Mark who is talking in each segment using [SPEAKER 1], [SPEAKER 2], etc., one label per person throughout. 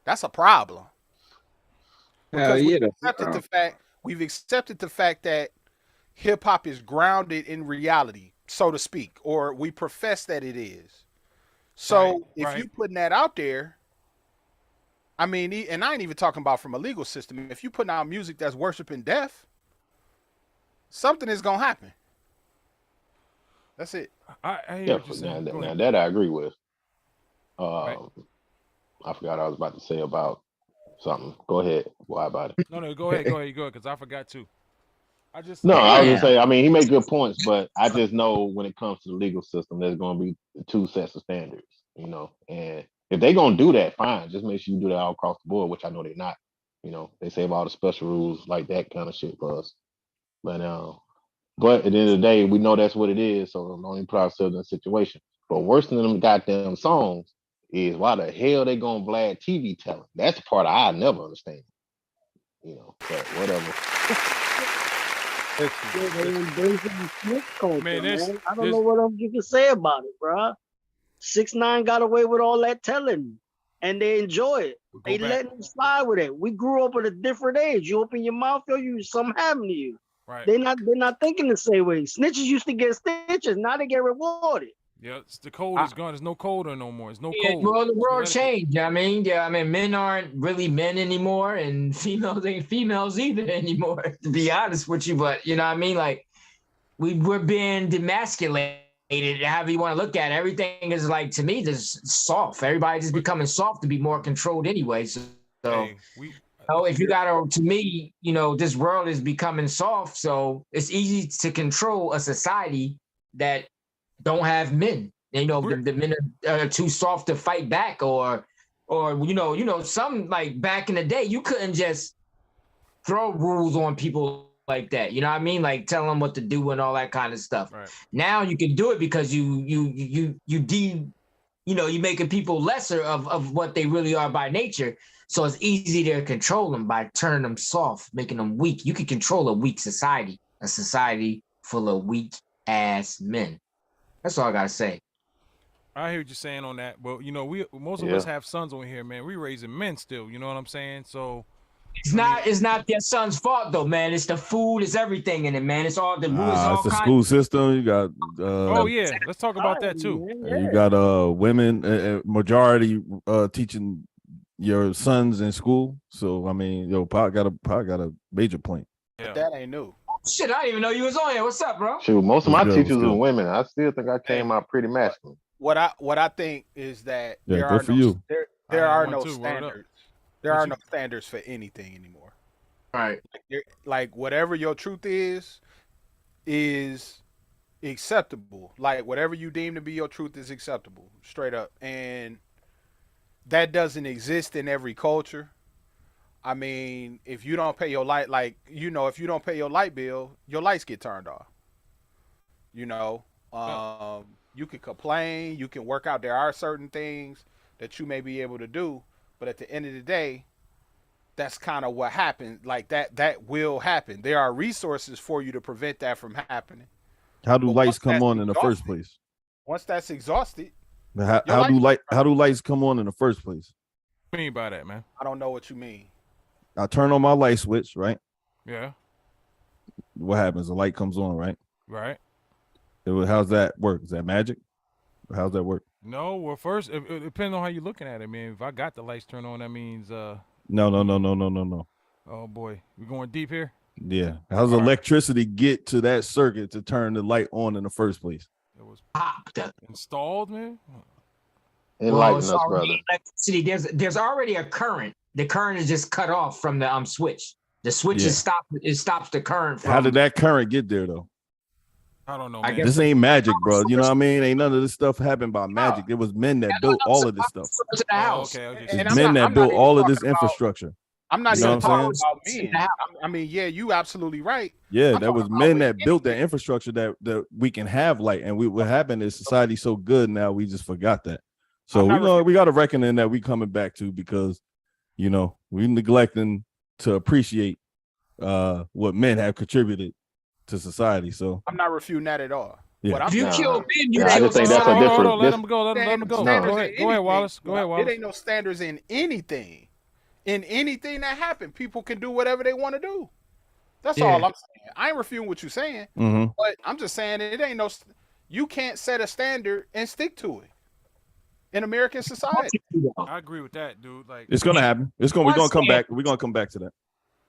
[SPEAKER 1] That's a problem
[SPEAKER 2] Hell
[SPEAKER 1] because
[SPEAKER 2] yeah.
[SPEAKER 1] we've accepted the fact that hip hop is grounded in reality, so to speak, or we profess that it is.
[SPEAKER 3] Right,
[SPEAKER 1] So if
[SPEAKER 3] right.
[SPEAKER 1] you putting that out there, I mean, and I ain't even talking about from a legal system. If you putting out music that's worshiping death, something is gonna happen. That's it.
[SPEAKER 3] I hear
[SPEAKER 4] Yeah,
[SPEAKER 3] what you're
[SPEAKER 4] now,
[SPEAKER 3] saying. Go
[SPEAKER 4] now
[SPEAKER 3] ahead.
[SPEAKER 4] that I agree with.
[SPEAKER 3] Right.
[SPEAKER 4] Um, I forgot I was about to say about something. Go ahead. Why about it?
[SPEAKER 3] No, no, go ahead, go ahead, go ahead, because I forgot too. I just
[SPEAKER 4] No, I was gonna
[SPEAKER 2] Damn.
[SPEAKER 4] say. I mean, he made good points, but I just know when it comes to the legal system, there's gonna be two sets of standards. And if they're gonna do that, fine. Just make sure you do that all across the board, which I know they're not. They save all the special rules like that kind of shit for us. But but at the end of the day, we know that's what it is. So don't even put ourselves in a situation. But worse than them goddamn songs is why the hell they gonna blast TV talent? That's the part I never understand. But whatever.
[SPEAKER 1] Listen,
[SPEAKER 5] Yeah, they
[SPEAKER 1] listen.
[SPEAKER 5] embracing the snitch culture,
[SPEAKER 3] man, there's
[SPEAKER 5] man. I don't know
[SPEAKER 3] there's
[SPEAKER 5] what else you can say about it, bruh. 6ix9ine got away with all that telling, and they enjoy it.
[SPEAKER 3] go
[SPEAKER 5] They
[SPEAKER 3] back.
[SPEAKER 5] letting them slide with it. We grew up at a different age. You open your mouth, yo, you something happened to you.
[SPEAKER 3] Right.
[SPEAKER 5] They're not thinking the same way. Snitches used to get stitches, now they get rewarded.
[SPEAKER 3] Yeah, the code
[SPEAKER 2] I,
[SPEAKER 3] is gone. There's no code no more. There's no
[SPEAKER 2] yeah,
[SPEAKER 3] code.
[SPEAKER 2] well, the
[SPEAKER 3] There's no
[SPEAKER 2] world
[SPEAKER 3] etiquette.
[SPEAKER 2] changed. I mean, yeah, I mean, men aren't really men anymore, and females ain't females either anymore. To be honest with you, but you know what I mean, like we're being demasculated. However you want to look at it, everything is like to me just soft. Everybody just
[SPEAKER 3] But
[SPEAKER 2] becoming soft to be more controlled anyway. So
[SPEAKER 3] hey, we
[SPEAKER 2] if you gotta, to me, this world is becoming soft, so it's easy to control a society that don't have men.
[SPEAKER 3] we're
[SPEAKER 2] The men are too soft to fight back, or some like back in the day, you couldn't just throw rules on people like that. You know what I mean? Like tell them what to do and all that kind of stuff.
[SPEAKER 3] right.
[SPEAKER 2] Now you can do it because you're making people lesser of what they really are by nature. So it's easy to control them by turning them soft, making them weak. You can control a weak society, a society full of weak ass men. That's all I gotta say.
[SPEAKER 3] I hear what you're saying on that. But we most of us
[SPEAKER 4] Yeah.
[SPEAKER 3] have sons on here, man. We raising men still. You know what I'm saying? So
[SPEAKER 2] It's
[SPEAKER 3] I mean,
[SPEAKER 2] not it's not their son's fault though, man. It's the food, it's everything in it, man. It's all the it's
[SPEAKER 6] It's
[SPEAKER 2] all
[SPEAKER 6] the
[SPEAKER 2] kinds
[SPEAKER 6] school system. You got
[SPEAKER 3] oh yeah, let's talk about that
[SPEAKER 5] Society,
[SPEAKER 3] too.
[SPEAKER 5] man,
[SPEAKER 6] you
[SPEAKER 5] yeah.
[SPEAKER 6] got women majority teaching your sons in school. So I mean, Pop got a major point.
[SPEAKER 1] But
[SPEAKER 3] Yeah.
[SPEAKER 1] that ain't new.
[SPEAKER 2] shit. I didn't even know you was on here. What's up, bro?
[SPEAKER 4] Shoot, most of
[SPEAKER 6] What's
[SPEAKER 4] my
[SPEAKER 6] good? What's
[SPEAKER 4] teachers were
[SPEAKER 6] good?
[SPEAKER 4] women. I still think I
[SPEAKER 1] Hey,
[SPEAKER 4] came out pretty
[SPEAKER 1] what
[SPEAKER 4] masculine.
[SPEAKER 1] what I think is that
[SPEAKER 6] Yeah, good for you.
[SPEAKER 3] I
[SPEAKER 1] there
[SPEAKER 3] had
[SPEAKER 1] are
[SPEAKER 3] one
[SPEAKER 1] no
[SPEAKER 3] too. Word up.
[SPEAKER 1] standards. There
[SPEAKER 3] What
[SPEAKER 1] are
[SPEAKER 3] you?
[SPEAKER 1] no standards for anything anymore.
[SPEAKER 2] Right.
[SPEAKER 1] Like whatever your truth is acceptable. Like whatever you deem to be your truth is acceptable, straight up. And that doesn't exist in every culture. I mean, if you don't pay your light, if you don't pay your light bill, your lights get turned off. You know,
[SPEAKER 3] Yeah.
[SPEAKER 1] you can complain, you can work out. There are certain things that you may be able to do, but at the end of the day, that's kind of what happened. Like that will happen. There are resources for you to prevent that from happening.
[SPEAKER 6] How do
[SPEAKER 1] But
[SPEAKER 6] lights come on in the first place?
[SPEAKER 1] once that's exhausted,
[SPEAKER 6] How,
[SPEAKER 1] your
[SPEAKER 6] how do
[SPEAKER 1] lights.
[SPEAKER 6] lights come on in the first place?
[SPEAKER 3] What do you mean by that, man?
[SPEAKER 1] I don't know what you mean.
[SPEAKER 6] I turn on my light switch, right?
[SPEAKER 3] Yeah.
[SPEAKER 6] What happens? The light comes on, right?
[SPEAKER 3] Right.
[SPEAKER 6] How's that work? Is that magic? How's that work?
[SPEAKER 3] No. Well, first, it depends on how you're looking at it, man. If I got the lights turned on, that means
[SPEAKER 6] No.
[SPEAKER 3] oh boy, we going deep here.
[SPEAKER 6] Yeah. How's
[SPEAKER 3] All right.
[SPEAKER 6] electricity get to that circuit to turn the light on in the first place?
[SPEAKER 3] It was
[SPEAKER 2] Popped.
[SPEAKER 3] installed, man.
[SPEAKER 4] Enlighten
[SPEAKER 2] it's
[SPEAKER 4] us, brother.
[SPEAKER 2] already electricity. There's already a current. The current is just cut off from the switch. The switch
[SPEAKER 6] Yeah.
[SPEAKER 2] is stopped. It stops the current from.
[SPEAKER 6] How did that current get there though?
[SPEAKER 3] I don't know,
[SPEAKER 2] I
[SPEAKER 3] man.
[SPEAKER 2] guess-
[SPEAKER 6] This ain't magic, bro. You know what I mean? Ain't none of this stuff happened by magic. It was men that built all of this stuff.
[SPEAKER 2] To the
[SPEAKER 3] Oh,
[SPEAKER 2] house.
[SPEAKER 3] okay.
[SPEAKER 1] And
[SPEAKER 6] It's
[SPEAKER 1] I'm
[SPEAKER 6] men
[SPEAKER 1] not
[SPEAKER 6] that built
[SPEAKER 1] even
[SPEAKER 6] all of this
[SPEAKER 1] talking about-
[SPEAKER 6] infrastructure.
[SPEAKER 1] I'm not
[SPEAKER 6] You know
[SPEAKER 1] even
[SPEAKER 6] what I'm
[SPEAKER 1] talking about
[SPEAKER 2] saying?
[SPEAKER 1] men. I mean, yeah, you absolutely right.
[SPEAKER 6] Yeah,
[SPEAKER 1] I'm
[SPEAKER 6] that was
[SPEAKER 1] talking
[SPEAKER 6] men
[SPEAKER 1] about
[SPEAKER 6] that
[SPEAKER 1] with
[SPEAKER 6] built that
[SPEAKER 1] anything.
[SPEAKER 6] infrastructure that we can have light. And what happened is society's so good now we just forgot that. So
[SPEAKER 1] I'm
[SPEAKER 6] we
[SPEAKER 1] not
[SPEAKER 6] know we got a reckoning that we coming back to because we neglecting to appreciate what men have contributed to society. So
[SPEAKER 1] I'm not refuting that at all.
[SPEAKER 6] Yeah.
[SPEAKER 1] What I'm
[SPEAKER 2] If you
[SPEAKER 4] Nah.
[SPEAKER 2] kill men, you
[SPEAKER 4] Yeah, I
[SPEAKER 2] kill
[SPEAKER 4] just think that's a
[SPEAKER 2] society.
[SPEAKER 4] different.
[SPEAKER 3] Let him go. Let him go.
[SPEAKER 1] standards
[SPEAKER 3] Go
[SPEAKER 1] in
[SPEAKER 3] ahead. Go ahead,
[SPEAKER 1] anything.
[SPEAKER 3] Wallace. Go ahead,
[SPEAKER 1] It
[SPEAKER 3] Wallace.
[SPEAKER 1] ain't no standards in anything. in anything that happened, people can do whatever they want to do. That's
[SPEAKER 2] Yeah.
[SPEAKER 1] all I'm saying. I ain't refuting what you're saying,
[SPEAKER 6] Mm-hmm.
[SPEAKER 1] but I'm just saying it ain't no. You can't set a standard and stick to it in American society.
[SPEAKER 3] I agree with that, dude. Like,
[SPEAKER 6] It's gonna happen. We're gonna come back. We're gonna come back to that.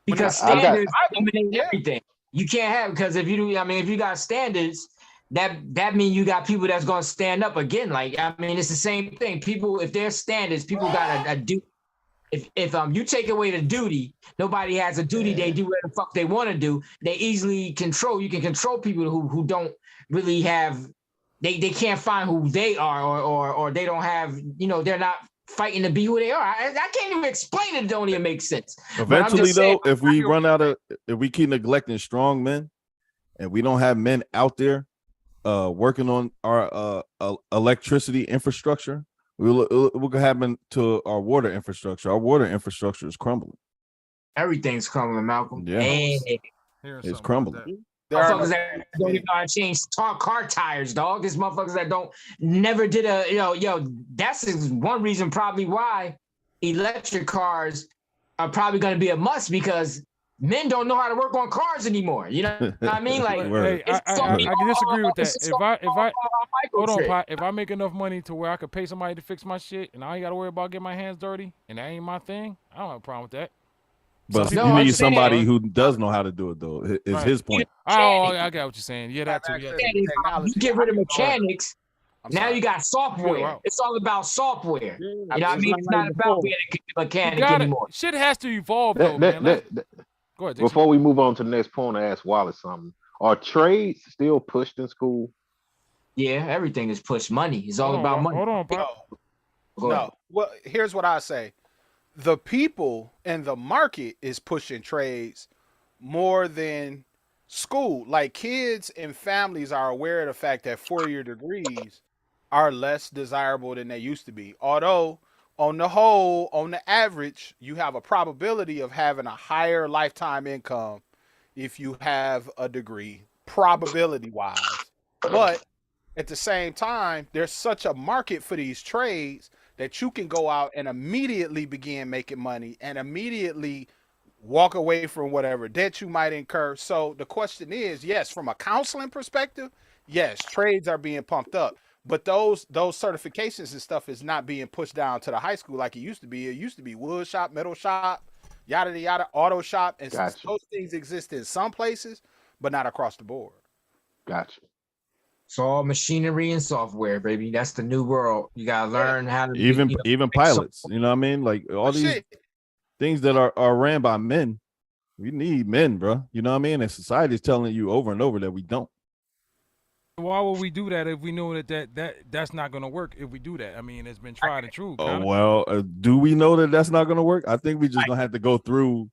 [SPEAKER 2] Because
[SPEAKER 4] I got-
[SPEAKER 2] standards eliminate everything. You can't have, because if you do, I mean, if you got standards, that means you got people that's gonna stand up again. Like, I mean, it's the same thing. People, if there's standards, people got a do. If you take away the duty, nobody has a duty. They do whatever the fuck they want to do. They easily control. You can control people who don't really have. They can't find who they are, or they don't have. You know, they're not fighting to be who they are. I can't even explain it. It don't even make sense.
[SPEAKER 6] Eventually, though,
[SPEAKER 2] saying,
[SPEAKER 6] if we keep neglecting strong men, and we don't have men out there working on our electricity infrastructure, what could happen to our water infrastructure? Our water infrastructure is crumbling.
[SPEAKER 2] Everything's crumbling, Malcolm.
[SPEAKER 6] Yeah.
[SPEAKER 2] Hey,
[SPEAKER 3] hearing
[SPEAKER 6] It's
[SPEAKER 3] something
[SPEAKER 6] crumbling.
[SPEAKER 3] about that.
[SPEAKER 1] There are
[SPEAKER 2] motherfuckers that don't even know how to change car tires, dog. There's motherfuckers that never did that's one reason probably why electric cars are probably going to be a must, because men don't know how to work on cars anymore. You know what I mean? Like,
[SPEAKER 6] Word.
[SPEAKER 3] Hey, I disagree with that.
[SPEAKER 2] it's
[SPEAKER 3] If I hold on,
[SPEAKER 2] microchip.
[SPEAKER 3] Pot, if I make enough money to where I could pay somebody to fix my shit, and I ain't got to worry about getting my hands dirty, and that ain't my thing, I don't have a problem with that.
[SPEAKER 6] But
[SPEAKER 3] Some
[SPEAKER 2] No,
[SPEAKER 6] you
[SPEAKER 2] I'm
[SPEAKER 6] need
[SPEAKER 2] saying-
[SPEAKER 6] somebody who does know how to do it, though. Is
[SPEAKER 3] Right.
[SPEAKER 6] his point.
[SPEAKER 3] Oh, I got what you're saying. Yeah, that too. Yeah.
[SPEAKER 2] You get rid of mechanics.
[SPEAKER 1] I'm
[SPEAKER 2] Now
[SPEAKER 1] sorry.
[SPEAKER 2] you got software.
[SPEAKER 3] Wow.
[SPEAKER 2] It's all about software.
[SPEAKER 5] Yeah,
[SPEAKER 2] You know what I mean? It's not
[SPEAKER 5] like
[SPEAKER 2] about
[SPEAKER 5] before.
[SPEAKER 2] being a mechanic
[SPEAKER 3] You gotta,
[SPEAKER 2] anymore.
[SPEAKER 3] shit has to evolve though, man. Go ahead. Dixie.
[SPEAKER 4] Before we move on to the next point, I asked Wallace something. Are trades still pushed in school?
[SPEAKER 2] Yeah, everything is push money. It's all about money.
[SPEAKER 3] Hold on, Pop.
[SPEAKER 1] No,
[SPEAKER 2] Go ahead.
[SPEAKER 1] no. Well, here's what I say: the people and the market is pushing trades more than school. Like, kids and families are aware of the fact that 4-year degrees are less desirable than they used to be. Although, on the whole, on the average, you have a probability of having a higher lifetime income if you have a degree, probability wise. But at the same time, there's such a market for these trades that you can go out and immediately begin making money and immediately walk away from whatever debt you might incur. So the question is, yes, from a counseling perspective, yes, trades are being pumped up. But those certifications and stuff is not being pushed down to the high school like it used to be. It used to be wood shop, metal shop, yada yada, auto shop, and
[SPEAKER 4] Gotcha.
[SPEAKER 1] those things exist in some places, but not across the board.
[SPEAKER 4] Gotcha.
[SPEAKER 2] It's all machinery and software, baby. That's the new world. You gotta learn how to
[SPEAKER 6] Even pilots, you know what I mean? Like all these
[SPEAKER 1] Shit.
[SPEAKER 6] things that are ran by men. We need men, bro. You know what I mean? And society is telling you over and over that we don't.
[SPEAKER 3] Why would we do that if we know that's not gonna work? If we do that, I mean, it's been tried and true.
[SPEAKER 6] Oh
[SPEAKER 3] kinda.
[SPEAKER 6] well, do we know that that's not going to work? I think we just gonna have to go through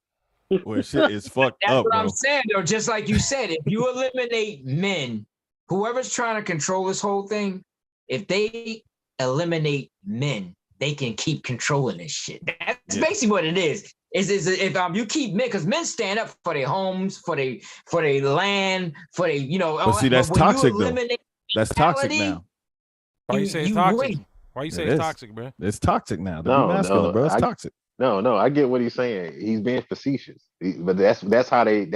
[SPEAKER 6] where shit is fucked
[SPEAKER 2] That's
[SPEAKER 6] up,
[SPEAKER 2] what I'm
[SPEAKER 6] bro.
[SPEAKER 2] saying, though. Just like you said, if you eliminate men, whoever's trying to control this whole thing, if they eliminate men, they can keep controlling this shit. That's basically what it is. Is if you keep men, because men stand up for their homes, for their land, for their, you know.
[SPEAKER 6] But see, that's
[SPEAKER 2] when you
[SPEAKER 6] toxic, though.
[SPEAKER 2] eliminate
[SPEAKER 6] That's toxic
[SPEAKER 2] mentality,
[SPEAKER 6] now.
[SPEAKER 3] Why you say it's
[SPEAKER 2] you
[SPEAKER 3] toxic?
[SPEAKER 2] win.
[SPEAKER 3] Why you say
[SPEAKER 6] It
[SPEAKER 3] it's
[SPEAKER 6] is.
[SPEAKER 3] toxic, man?
[SPEAKER 6] It's toxic now. To
[SPEAKER 4] No,
[SPEAKER 6] be masculine,
[SPEAKER 4] no,
[SPEAKER 6] bro. It's
[SPEAKER 4] I-
[SPEAKER 6] toxic.
[SPEAKER 4] No, I get what he's saying. He's being facetious, but that's how they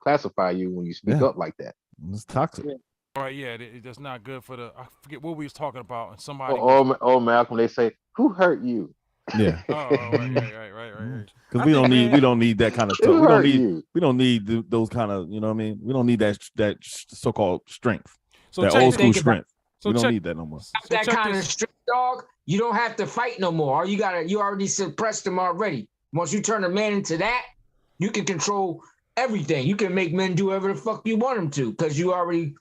[SPEAKER 4] classify you when you speak
[SPEAKER 6] Yeah.
[SPEAKER 4] up like that.
[SPEAKER 6] It's toxic.
[SPEAKER 5] Yeah.
[SPEAKER 3] All right, yeah, it's not good for the. I forget what we was talking about, and somebody.
[SPEAKER 4] Oh, Malcolm, they say, "Who hurt you?"
[SPEAKER 6] Yeah,
[SPEAKER 3] Oh, right.
[SPEAKER 6] because
[SPEAKER 3] I
[SPEAKER 6] we don't
[SPEAKER 3] think,
[SPEAKER 6] need
[SPEAKER 3] man-
[SPEAKER 6] we don't need that kind of
[SPEAKER 4] Who
[SPEAKER 6] talk.
[SPEAKER 4] hurt you?
[SPEAKER 6] We don't need those kind of, you know what I mean. We don't need that so-called strength,
[SPEAKER 3] So
[SPEAKER 6] that
[SPEAKER 3] check
[SPEAKER 6] old
[SPEAKER 3] this-
[SPEAKER 6] school
[SPEAKER 2] think about-
[SPEAKER 6] strength.
[SPEAKER 3] So
[SPEAKER 6] We don't
[SPEAKER 3] check-
[SPEAKER 6] need that no more.
[SPEAKER 3] So
[SPEAKER 2] that
[SPEAKER 3] check
[SPEAKER 2] kind of
[SPEAKER 3] this.
[SPEAKER 2] strength, dog, you don't have to fight no more. All you already suppressed them already. Once you turn a man into that, you can control everything. You can make men do whatever the fuck you want them to, because you already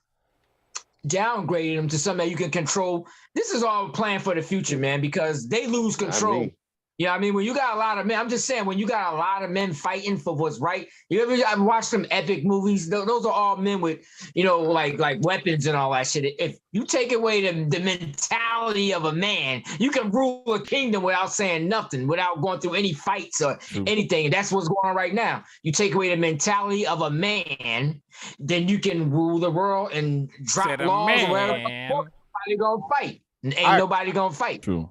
[SPEAKER 2] downgraded them to something that you can control. This is all planned for the future, man, because they lose control. You know what I mean? When you got a lot of men, I'm just saying, when you got a lot of men fighting for what's right, you ever watch some epic movies? Those are all men with, you know, like weapons and all that shit. If you take away the mentality of a man, you can rule a kingdom without saying nothing, without going through any fights or anything. And that's what's going on right now. You take away the mentality of a man, then you can rule the world and drop
[SPEAKER 3] Said a
[SPEAKER 2] laws or whatever.
[SPEAKER 3] man.
[SPEAKER 2] Nobody gonna fight. Ain't
[SPEAKER 1] I-
[SPEAKER 2] nobody gonna fight.
[SPEAKER 6] True.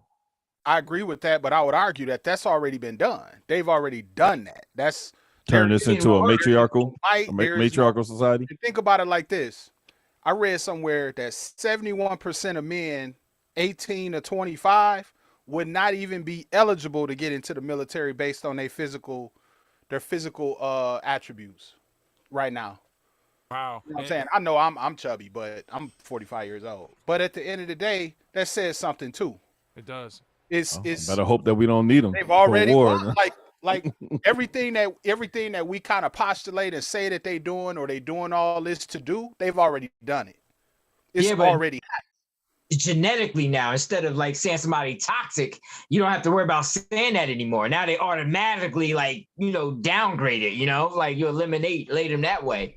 [SPEAKER 1] I agree with that, but I would argue that that's already been done. They've already done that. That's
[SPEAKER 6] Turn this into a matriarchal society.
[SPEAKER 1] Think about it like this. I read somewhere that 71% of men 18 to 25 would not even be eligible to get into the military based on their physical attributes right now.
[SPEAKER 3] Wow.
[SPEAKER 1] You know what I'm saying? I know I'm chubby, but I'm 45 years old. But at the end of the day, that says something too.
[SPEAKER 3] It does.
[SPEAKER 1] It's
[SPEAKER 6] better hope that we don't need them.
[SPEAKER 1] They've already won. Like everything that we kind of postulate and say that they doing or they doing all this to do, they've already done it. It's already happened.
[SPEAKER 2] Genetically now, instead of like saying somebody toxic, you don't have to worry about saying that anymore. Now they automatically downgrade it, like you eliminate them that way.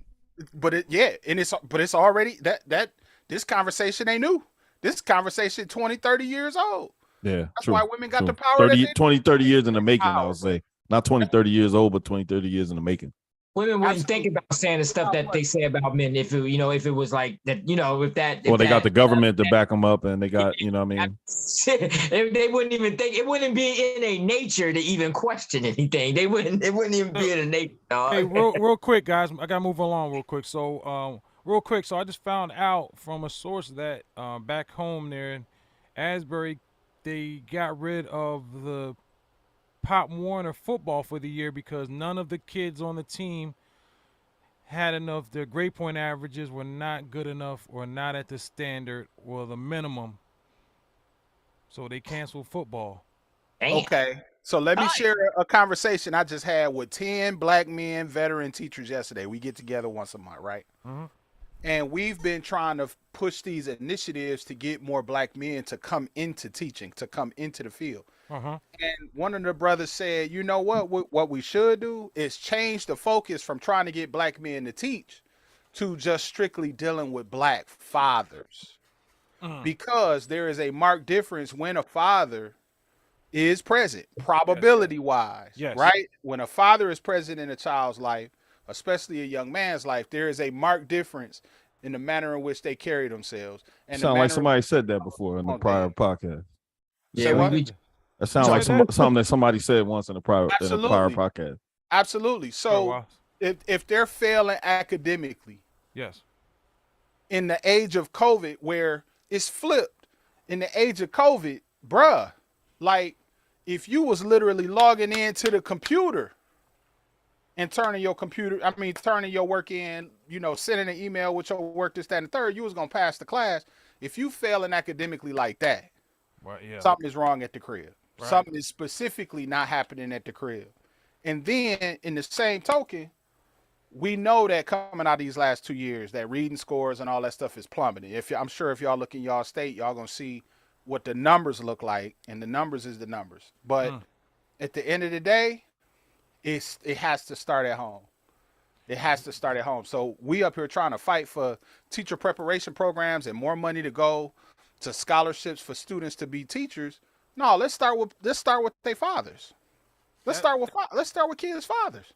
[SPEAKER 1] But it's already that this conversation ain't new. This conversation 20, 30 years old.
[SPEAKER 6] Yeah.
[SPEAKER 1] That's why women got the power.
[SPEAKER 6] 30 years in the making, I would say. Not 20, 30 years old, but 20, 30 years in the making.
[SPEAKER 2] Women wouldn't think about saying the stuff that they say about men if it was like that, if that.
[SPEAKER 6] Well, they got the government to back them up, and they got, what I mean.
[SPEAKER 2] They wouldn't even think, it wouldn't be in a nature to even question anything. It wouldn't even be in a nature.
[SPEAKER 3] Hey, real quick, guys, I gotta move along real quick. So, so I just found out from a source that back home there in Asbury, they got rid of the Pop Warner football for the year because none of the kids on the team had enough. Their grade point averages were not good enough or not at the standard or the minimum. So they canceled football.
[SPEAKER 1] Okay. So let me share a conversation I just had with 10 black men, veteran teachers yesterday. We get together once a month, right?
[SPEAKER 3] Mm-hmm.
[SPEAKER 1] And we've been trying to push these initiatives to get more black men to come into teaching, to come into the field.
[SPEAKER 3] Uh-huh.
[SPEAKER 1] And one of the brothers said, you know what we should do is change the focus from trying to get black men to teach to just strictly dealing with black fathers. Because there is a marked difference when a father is present, probability wise,
[SPEAKER 3] yes.
[SPEAKER 1] Right? When a father is present in a child's life, especially a young man's life, there is a marked difference in the manner in which they carry themselves. And
[SPEAKER 6] sound like somebody said that before in the prior podcast.
[SPEAKER 1] Yeah, what?
[SPEAKER 6] That sounds like something that somebody said once in a prior podcast.
[SPEAKER 1] Absolutely. So if they're failing academically,
[SPEAKER 3] yes,
[SPEAKER 1] in the age of COVID, where it's flipped, in the age of COVID, bruh, like if you was literally logging into the computer and turning your work in, sending an email with your work, this, that, and the third, you was gonna pass the class. If you failing academically like that, something is wrong at the crib. Right. Something is specifically not happening at the crib. And then in the same token, we know that coming out of these last 2 years, that reading scores and all that stuff is plummeting. I'm sure if y'all look in y'all state, y'all gonna see what the numbers look like, and the numbers is the numbers. But at the end of the day, it has to start at home. It has to start at home. So we up here trying to fight for teacher preparation programs and more money to go to scholarships for students to be teachers. No, let's start with their fathers. Let's start with kids' fathers.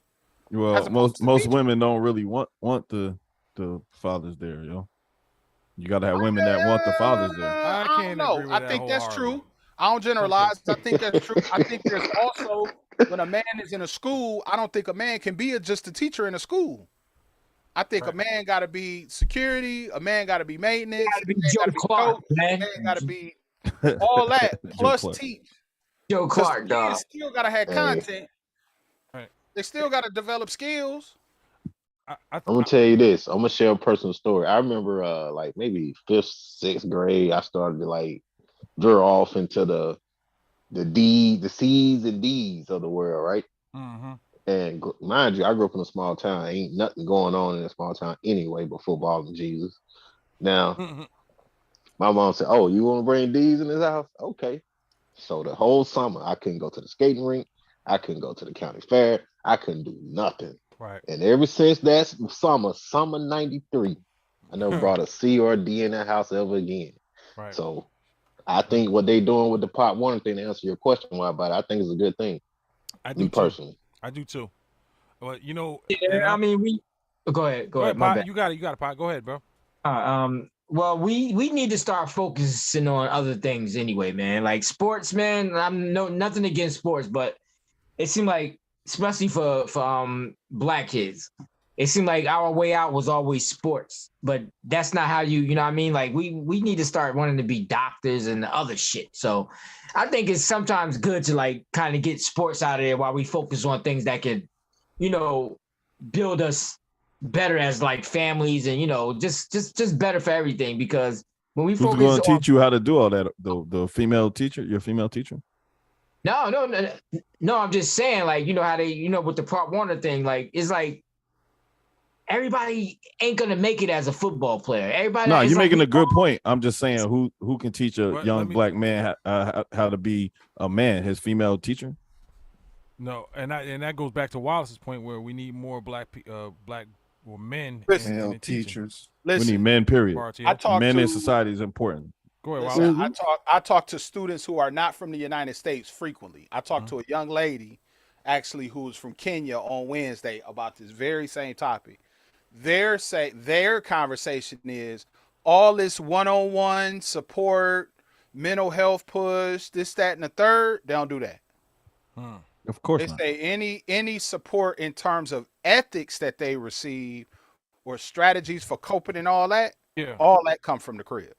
[SPEAKER 6] Well, most women don't really want the fathers there, You got to have women that want the fathers there.
[SPEAKER 1] I don't know. I think that's true. I don't generalize. I think that's true. I think there's also, when a man is in a school, I don't think a man can be just a teacher in a school. I think a man got to be security. A man got to be maintenance. A man got to be coach. A man got to be all that plus teach.
[SPEAKER 2] Joe Clark, dog.
[SPEAKER 1] Kids still got to have content. Right. They still got to develop skills.
[SPEAKER 4] I'm gonna tell you this. I'm gonna share a personal story. I remember, like maybe 5th, 6th grade, I started to like veer off into the C's and D's of the world, right?
[SPEAKER 3] Mm-hmm.
[SPEAKER 4] And mind you, I grew up in a small town. Ain't nothing going on in a small town anyway, but football and Jesus. Now, my mom said, "Oh, you want to bring D's in this house? Okay." So the whole summer, I couldn't go to the skating rink. I couldn't go to the county fair. I couldn't do nothing.
[SPEAKER 3] Right.
[SPEAKER 4] And ever since that summer '93, I never brought a C or a D in that house ever again.
[SPEAKER 3] Right.
[SPEAKER 4] So I think what they doing with the Pop Warner thing, to answer your question about it, I think it's a good thing.
[SPEAKER 3] I do
[SPEAKER 4] personally.
[SPEAKER 3] I do too. But
[SPEAKER 2] yeah, I mean, go ahead.
[SPEAKER 3] Pot, you got it, Pot. Go ahead, bro.
[SPEAKER 2] Well, we need to start focusing on other things anyway, man. Like sports, man. I'm nothing against sports, but it seemed like, especially for black kids, it seemed like our way out was always sports. But that's not how you know what I mean? Like we need to start wanting to be doctors and other shit. So I think it's sometimes good to like kind of get sports out of there while we focus on things that can, you know, build us better as like families and, you know, just better for everything. Because when we
[SPEAKER 6] Who's
[SPEAKER 2] focus
[SPEAKER 6] going to
[SPEAKER 2] on
[SPEAKER 6] teach you how to do all that? The female teacher, your female teacher?
[SPEAKER 2] no, I'm just saying, like, you know how they, you know, with the Prop Warner thing, like, it's like everybody ain't gonna make it as a football player. Everybody,
[SPEAKER 6] No,
[SPEAKER 2] it's
[SPEAKER 6] you're
[SPEAKER 2] like
[SPEAKER 6] making a good point. I'm just saying, who can teach a
[SPEAKER 3] But
[SPEAKER 6] young
[SPEAKER 3] let me-
[SPEAKER 6] black man how to be a man? His female teacher?
[SPEAKER 3] No, and that goes back to Wallace's point where we need more black or men
[SPEAKER 1] Listen,
[SPEAKER 3] in
[SPEAKER 7] Male
[SPEAKER 3] teaching.
[SPEAKER 7] teachers.
[SPEAKER 6] We need
[SPEAKER 1] Listen,
[SPEAKER 6] men, period.
[SPEAKER 3] Bartio.
[SPEAKER 1] I talk
[SPEAKER 6] Men in
[SPEAKER 1] to
[SPEAKER 6] society is important.
[SPEAKER 3] Go ahead,
[SPEAKER 1] listen,
[SPEAKER 3] Wallace.
[SPEAKER 1] I talk to students who are not from the United States frequently. I talked to a young lady actually who's from Kenya on Wednesday about this very same topic. Their conversation is all this one-on-one support, mental health push, this, that, and the third. They don't do that.
[SPEAKER 6] Of course
[SPEAKER 1] They
[SPEAKER 6] not.
[SPEAKER 1] say any support in terms of ethics that they receive or strategies for coping and all that come from the crib.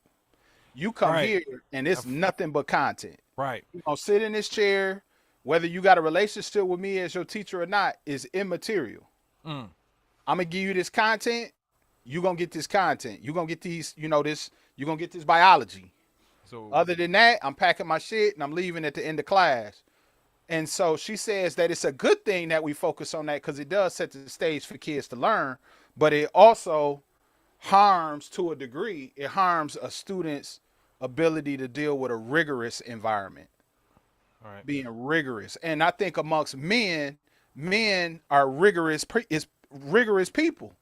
[SPEAKER 1] You come
[SPEAKER 3] Right.
[SPEAKER 1] here and it's nothing but content.
[SPEAKER 3] Right.
[SPEAKER 1] You gonna sit in this chair, whether you got a relationship with me as your teacher or not, is immaterial.
[SPEAKER 3] Mm.
[SPEAKER 1] I'm gonna give you this content. You gonna get this content. You gonna get these, you know, this. You gonna get this biology.
[SPEAKER 3] So
[SPEAKER 1] Other than that, I'm packing my shit and I'm leaving at the end of class. And so she says that it's a good thing that we focus on that because it does set the stage for kids to learn, but it also harms to a degree. It harms a student's ability to deal with a rigorous environment,
[SPEAKER 3] all right.
[SPEAKER 1] being rigorous. And I think amongst men are rigorous people.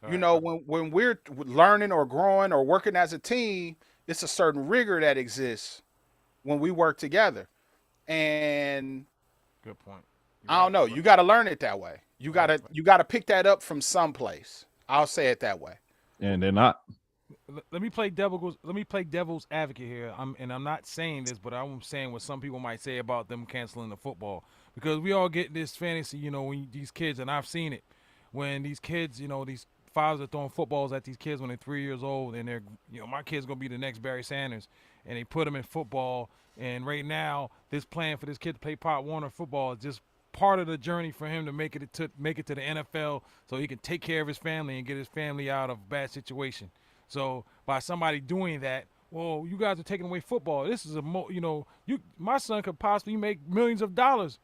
[SPEAKER 3] All
[SPEAKER 1] You
[SPEAKER 3] right.
[SPEAKER 1] know, when we're learning or growing or working as a team, it's a certain rigor that exists when we work together. And
[SPEAKER 3] Good point.
[SPEAKER 1] I don't know, you got to learn it that way. You got to pick that up from someplace. I'll say it that way.
[SPEAKER 6] And they're not.
[SPEAKER 3] Let me play devil's advocate here. I'm not saying this, but I'm saying what some people might say about them canceling the football, because we all get this fantasy, you know, when these kids, and I've seen it, when these kids, you know, these fathers are throwing footballs at these kids when they're 3 years old, and they're, you know, my kid's gonna be the next Barry Sanders, and they put them in football, and right now this plan for this kid to play Pop Warner football is just part of the journey for him to make it to the NFL, so he can take care of his family and get his family out of a bad situation. So by somebody doing that, well, you guys are taking away football. This is my son could possibly make millions of dollars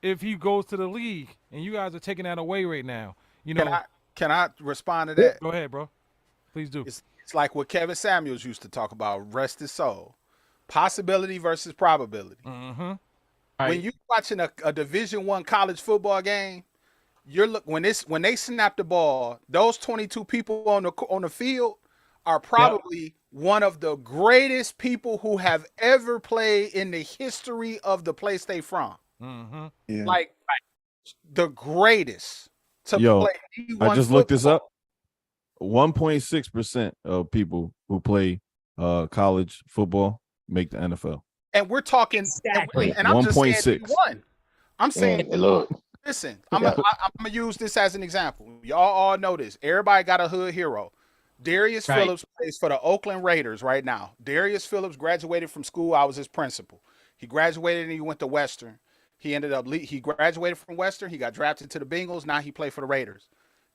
[SPEAKER 3] if he goes to the league, and you guys are taking that away right now. You know,
[SPEAKER 1] Can I respond to that?
[SPEAKER 3] go ahead, bro. Please do.
[SPEAKER 1] It's like what Kevin Samuels used to talk about, rest his soul. Possibility versus probability.
[SPEAKER 3] Mm-hmm.
[SPEAKER 1] When you're watching a Division I college football game, when they snap the ball, those 22 people on the field are probably one of the greatest people who have ever played in the history of the place they from.
[SPEAKER 3] Mm-hmm.
[SPEAKER 7] Yeah.
[SPEAKER 1] Like the greatest to
[SPEAKER 6] Yo,
[SPEAKER 1] play.
[SPEAKER 6] I just looked this up. 1.6% of people who play college football make the NFL.
[SPEAKER 1] And we're talking
[SPEAKER 2] Exactly.
[SPEAKER 1] and I'm just saying
[SPEAKER 6] 1.6.
[SPEAKER 1] D1. I'm saying,
[SPEAKER 4] And look,
[SPEAKER 1] listen, I'm gonna use this as an example. Y'all all know this. Everybody got a hood hero. Darius Phillips plays for the Oakland Raiders right now. Darius Phillips graduated from school. I was his principal. He graduated and he went to Western. He graduated from Western. He got drafted to the Bengals. Now he played for the Raiders.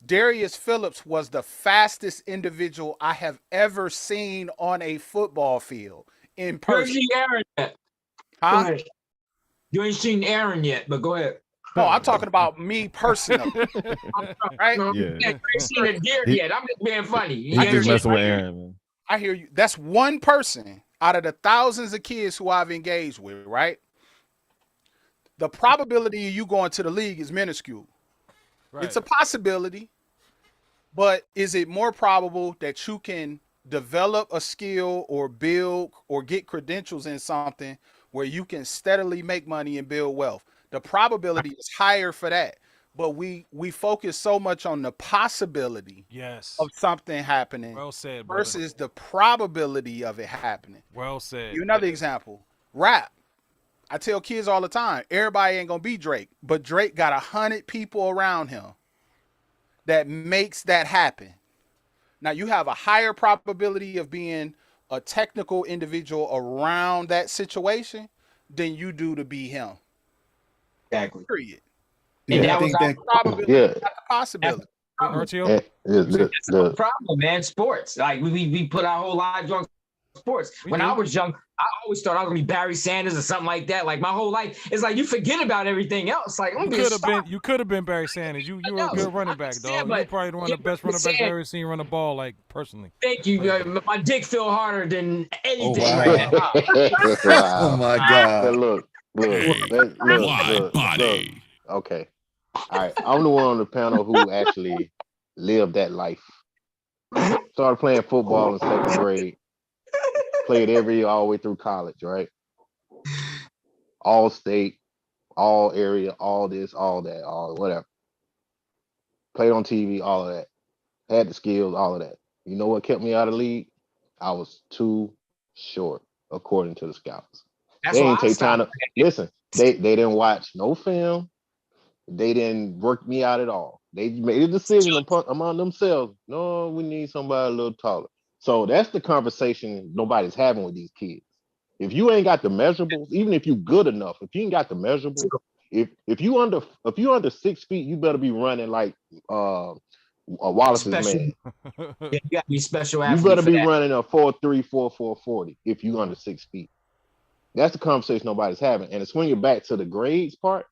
[SPEAKER 1] Darius Phillips was the fastest individual I have ever seen on a football field in
[SPEAKER 2] You ain't
[SPEAKER 1] person.
[SPEAKER 2] seen Aaron yet. Go
[SPEAKER 1] Huh?
[SPEAKER 2] ahead. You ain't seen Aaron yet, but go ahead.
[SPEAKER 1] No, I'm talking about me personally. Right?
[SPEAKER 2] No,
[SPEAKER 6] Yeah.
[SPEAKER 2] you ain't seen a deer
[SPEAKER 6] He-
[SPEAKER 2] yet. I'm just being funny.
[SPEAKER 6] He's just messing with Aaron, man.
[SPEAKER 1] I hear you. That's one person out of the thousands of kids who I've engaged with, right? The probability of you going to the league is minuscule.
[SPEAKER 3] Right.
[SPEAKER 1] It's a possibility, but is it more probable that you can develop a skill or build or get credentials in something where you can steadily make money and build wealth? The probability is higher for that. but we focus so much on the possibility
[SPEAKER 3] Yes.
[SPEAKER 1] of something happening
[SPEAKER 3] Well said, brother.
[SPEAKER 1] versus the probability of it happening.
[SPEAKER 3] Well said.
[SPEAKER 1] You another example, rap. I tell kids all the time, everybody ain't gonna be Drake, but Drake got 100 people around him that makes that happen. Now you have a higher probability of being a technical individual around that situation than you do to be him.
[SPEAKER 2] Exactly.
[SPEAKER 1] Period.
[SPEAKER 2] And
[SPEAKER 7] Yeah, I
[SPEAKER 2] that was
[SPEAKER 7] think
[SPEAKER 2] our
[SPEAKER 7] that
[SPEAKER 1] Probability,
[SPEAKER 4] Yeah.
[SPEAKER 1] not the possibility.
[SPEAKER 2] problem.
[SPEAKER 3] RTO?
[SPEAKER 4] And the,
[SPEAKER 2] That's our
[SPEAKER 4] the,
[SPEAKER 2] problem, man. Sports. Like we put our whole lives on sports.
[SPEAKER 3] We
[SPEAKER 2] When
[SPEAKER 3] do.
[SPEAKER 2] I was young, I always thought I was gonna be Barry Sanders or something like that. Like my whole life, it's like you forget about everything else. Like I'm
[SPEAKER 3] You
[SPEAKER 2] gonna be a
[SPEAKER 3] could have
[SPEAKER 2] star.
[SPEAKER 3] been. You could have been Barry Sanders. You were a
[SPEAKER 2] know.
[SPEAKER 3] good running
[SPEAKER 2] I
[SPEAKER 3] back,
[SPEAKER 2] understand,
[SPEAKER 3] dog. You
[SPEAKER 2] but
[SPEAKER 3] probably one of
[SPEAKER 2] you
[SPEAKER 3] the best running backs I
[SPEAKER 2] understand-
[SPEAKER 3] ever seen run the ball, like personally.
[SPEAKER 2] Thank you. My dick feel harder than anything
[SPEAKER 7] wow.
[SPEAKER 2] right now.
[SPEAKER 7] Oh
[SPEAKER 4] wow.
[SPEAKER 7] my
[SPEAKER 4] But
[SPEAKER 7] God.
[SPEAKER 4] look, look. Okay. All right. I'm the one on the panel who actually lived that life. Started playing football in second grade. Played every year all the way through college, right? All state, all area, all this, all that, all whatever. Played on TV, all of that. Had the skills, all of that. You know what kept me out of the league? I was too short, according to the scouts.
[SPEAKER 2] That's
[SPEAKER 4] They
[SPEAKER 2] why
[SPEAKER 4] didn't
[SPEAKER 2] I
[SPEAKER 4] take time
[SPEAKER 2] stopped.
[SPEAKER 4] to listen. They didn't watch no film. They didn't work me out at all. They made a decision among themselves. No, we need somebody a little taller. So that's the conversation nobody's having with these kids. If you ain't got the measurables, even if you good enough, if you ain't got the measurables, if you under 6 feet, you better be running like Wallace's
[SPEAKER 2] Special.
[SPEAKER 4] man.
[SPEAKER 2] Yeah, you gotta be special
[SPEAKER 4] You
[SPEAKER 2] athlete
[SPEAKER 4] better
[SPEAKER 2] for
[SPEAKER 4] be
[SPEAKER 2] that.
[SPEAKER 4] running a 4.3, 4.4, 40 if you under 6 feet. That's the conversation nobody's having. And to swing it back to the grades part,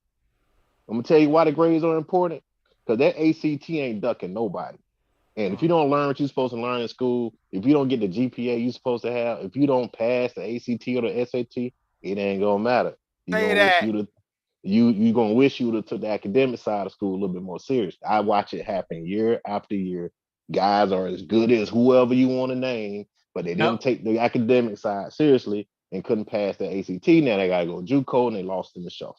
[SPEAKER 4] I'm gonna tell you why the grades are important. Because that ACT ain't ducking nobody. And if you don't learn what you're supposed to learn in school, if you don't get the GPA you're supposed to have, if you don't pass the ACT or the SAT, it ain't gonna matter. You're
[SPEAKER 1] Say
[SPEAKER 4] gonna
[SPEAKER 1] that.
[SPEAKER 4] wish you gonna wish you would have took the academic side of school a little bit more serious. I watch it happen year after year. Guys are as good as whoever you want to name, but they didn't take the academic side seriously and couldn't pass the ACT. Now they gotta go JUCO and they lost in the shuffle.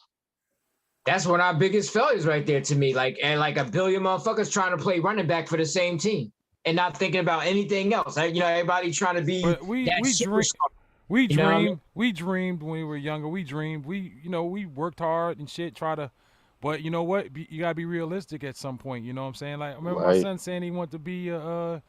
[SPEAKER 2] That's one of our biggest failures right there to me. Like a billion motherfuckers trying to play running back for the same team and not thinking about anything else. Everybody trying to be
[SPEAKER 3] But we
[SPEAKER 2] that
[SPEAKER 3] dream.
[SPEAKER 2] superstar.
[SPEAKER 3] We
[SPEAKER 2] You know what I mean?
[SPEAKER 3] dreamed. We dreamed when we were younger. We dreamed. We worked hard and shit. But you know what? You gotta be realistic at some point. You know what I'm saying? Like I remember my son saying he wanted to be a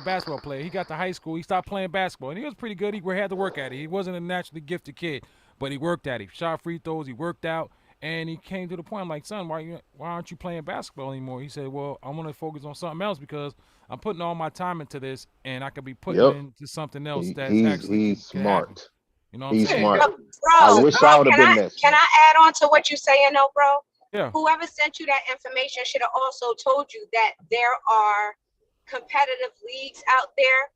[SPEAKER 3] basketball player. He got to high school. He stopped playing basketball, and he was pretty good. He had to work at it. He wasn't a naturally gifted kid, but he worked at it. He shot free throws. He worked out, and he came to the point. I'm like, son, why aren't you playing basketball anymore? He said, well, I want to focus on something else because I'm putting all my time into this, and I could be putting it into something else
[SPEAKER 4] He's smart.
[SPEAKER 3] You know what I'm
[SPEAKER 4] He's
[SPEAKER 3] saying?
[SPEAKER 4] smart.
[SPEAKER 8] Bro,
[SPEAKER 4] I wish I would have been that
[SPEAKER 8] can
[SPEAKER 4] smart.
[SPEAKER 8] I add on to what you're saying, though, bro?
[SPEAKER 3] Yeah.
[SPEAKER 8] Whoever sent you that information should have also told you that there are competitive leagues out there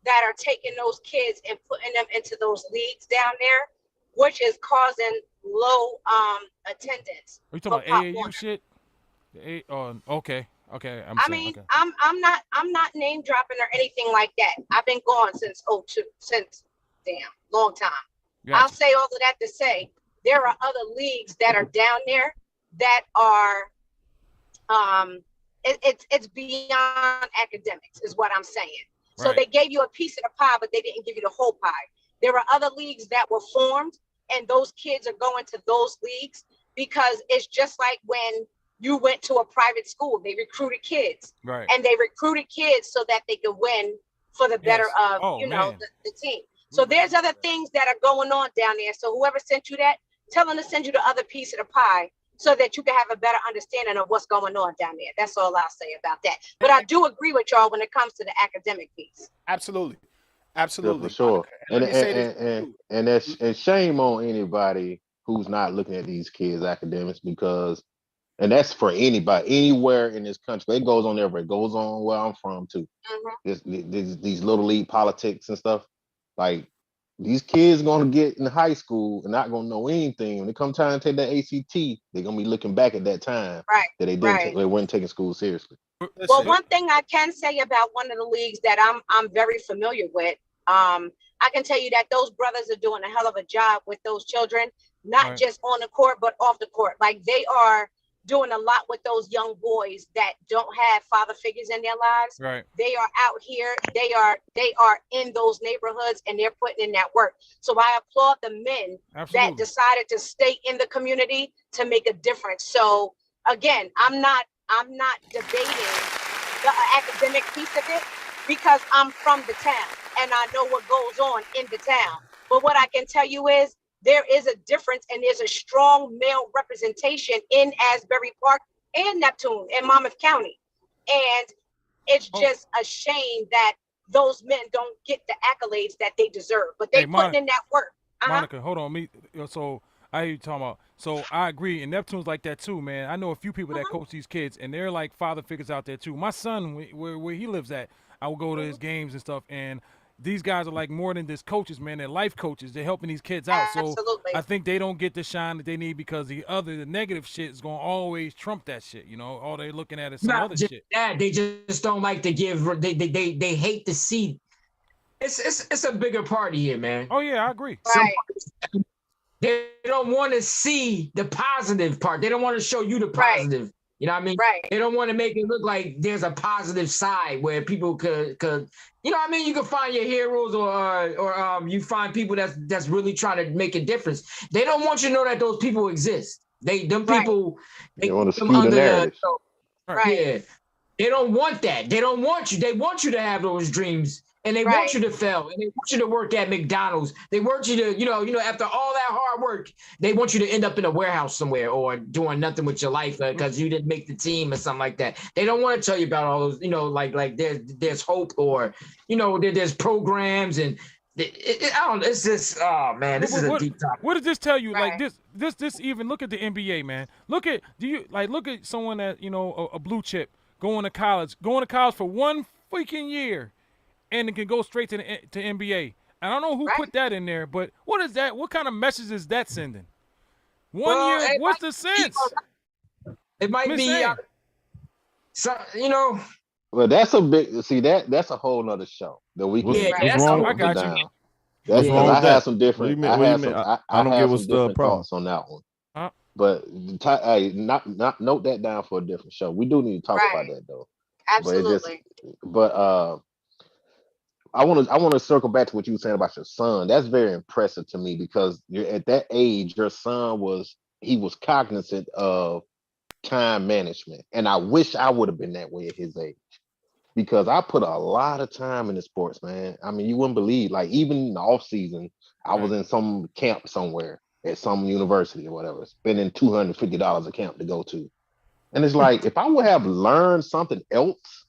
[SPEAKER 8] that are taking those kids and putting them into those leagues down there, which is causing low attendance.
[SPEAKER 3] Are you talking
[SPEAKER 8] for
[SPEAKER 3] about
[SPEAKER 8] Pop
[SPEAKER 3] AAU
[SPEAKER 8] Warner.
[SPEAKER 3] shit? Okay.
[SPEAKER 8] I'm not name dropping or anything like that. I've been gone since '02, long time.
[SPEAKER 3] Gotcha.
[SPEAKER 8] I'll say all of that to say there are other leagues that are down there that are it's beyond academics is what I'm saying. So
[SPEAKER 3] Right.
[SPEAKER 8] they gave you a piece of the pie, but they didn't give you the whole pie. There are other leagues that were formed, and those kids are going to those leagues because it's just like when you went to a private school, they recruited kids,
[SPEAKER 3] Right.
[SPEAKER 8] and they recruited kids so that they could win for the better of the team. So there's other things that are going on down there. So whoever sent you that, tell them to send you the other piece of the pie so that you can have a better understanding of what's going on down there. That's all I'll say about that. But I do agree with y'all when it comes to the academic piece.
[SPEAKER 1] Absolutely.
[SPEAKER 4] Yeah, for sure. And shame on anybody who's not looking at these kids' academics because, and that's for anybody, anywhere in this country. It goes on everywhere. It goes on where I'm from too. These little league politics and stuff. Like these kids gonna get in high school and not gonna know anything. When it comes time to take that ACT, they're gonna be looking back at that time that they didn't they weren't taking school seriously.
[SPEAKER 8] Well, one thing I can say about one of the leagues that I'm very familiar with, I can tell you that those brothers are doing a hell of a job with those children, not just on the court, but off the court. Like they are doing a lot with those young boys that don't have father figures in their lives.
[SPEAKER 3] Right.
[SPEAKER 8] They are out here. They are in those neighborhoods, and they're putting in that work. So I applaud the men that decided to stay in the community to make a difference. So again, I'm not debating the academic piece of it, because I'm from the town and I know what goes on in the town. But what I can tell you is there is a difference, and there's a strong male representation in Asbury Park and Neptune and Monmouth County. And it's just a shame that those men don't get the accolades that they deserve, but they putting in that work.
[SPEAKER 3] Monica, hold on. So I hear you talking about. So I agree, and Neptune's like that too, man. I know a few people that coach these kids, and they're like father figures out there too. My son, where he lives at, I will go to his games and stuff, and these guys are like more than just coaches, man. They're life coaches. They're helping these kids out. So I think they don't get the shine that they need, because the negative shit is gonna always trump that shit. You know, all they're looking at is some other shit.
[SPEAKER 2] That they just don't like to give. They hate to see. It's a bigger party here, man.
[SPEAKER 3] Oh yeah, I agree.
[SPEAKER 8] Right.
[SPEAKER 2] They don't want to see the positive part. They don't want to show you the positive. Right. You know what I mean?
[SPEAKER 8] Right.
[SPEAKER 2] They don't want to make it look like there's a positive side where people could you know what I mean? You can find your heroes, or you find people that's really trying to make a difference. They don't want you to know that those people exist. People
[SPEAKER 4] they want to skew the narrative.
[SPEAKER 2] Right. Yeah. They don't want that. They don't want you. They want you to have those dreams. And they want you to fail, and they want you to work at McDonald's. They want you to, you know, after all that hard work, they want you to end up in a warehouse somewhere or doing nothing with your life because you didn't make the team or something like that. They don't want to tell you about all those, you know, like there's hope, or, you know, there's programs, and I don't. It's just, oh man, this is a deep topic.
[SPEAKER 3] What does this tell you? Like this even look at the NBA, man. Look at someone that, you know, a blue chip going to college for one freaking year, and it can go straight to NBA. I don't know who put that in there, but what is that? What kind of message is that sending? One year, what's the sense?
[SPEAKER 2] It might be, you know.
[SPEAKER 4] Well, that's a big. See that's a whole nother show that we can.
[SPEAKER 3] What's wrong? I got you.
[SPEAKER 4] That's because I had some different. I had some.
[SPEAKER 6] I don't get what's
[SPEAKER 4] the
[SPEAKER 6] problem
[SPEAKER 4] on that one. But not note that down for a different show. We do need to talk about that though.
[SPEAKER 8] Absolutely.
[SPEAKER 4] But I want to circle back to what you were saying about your son. That's very impressive to me, because you're at that age, your son was cognizant of time management. And I wish I would have been that way at his age, because I put a lot of time in the sports, man. I mean, you wouldn't believe, like, even in the off season, I was in some camp somewhere at some university or whatever, spending $250 a camp to go to. And it's like, if I would have learned something else,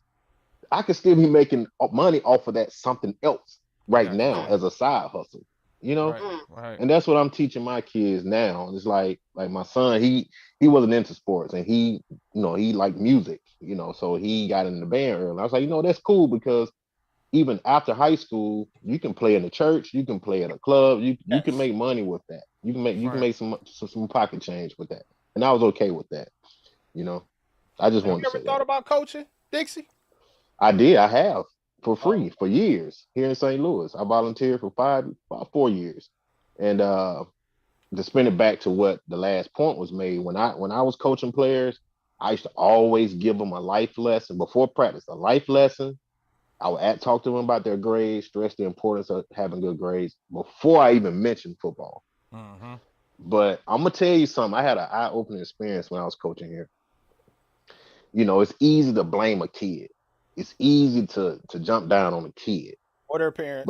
[SPEAKER 4] I could still be making money off of that something else now as a side hustle, you know?
[SPEAKER 3] Right.
[SPEAKER 4] And that's what I'm teaching my kids now. It's like my son, he wasn't into sports, and he liked music, you know, so he got in the band early. I was like, you know, that's cool, because even after high school, you can play in the church, you can play at a club, you can make money with that. You can make some pocket change with that. And I was okay with that, you know. I just wanted to say that.
[SPEAKER 1] You ever thought about coaching, Dixie?
[SPEAKER 4] I did. I have, for free for years here in St. Louis. I volunteered for 4 years, and to spin it back to what the last point was made, when I was coaching players, I used to always give them a life lesson before practice. A life lesson. I would talk to them about their grades, stress the importance of having good grades before I even mentioned football.
[SPEAKER 3] Mm-hmm.
[SPEAKER 4] But I'm gonna tell you something. I had an eye-opening experience when I was coaching here. You know, it's easy to blame a kid. It's easy to jump down on a kid
[SPEAKER 1] or their parents.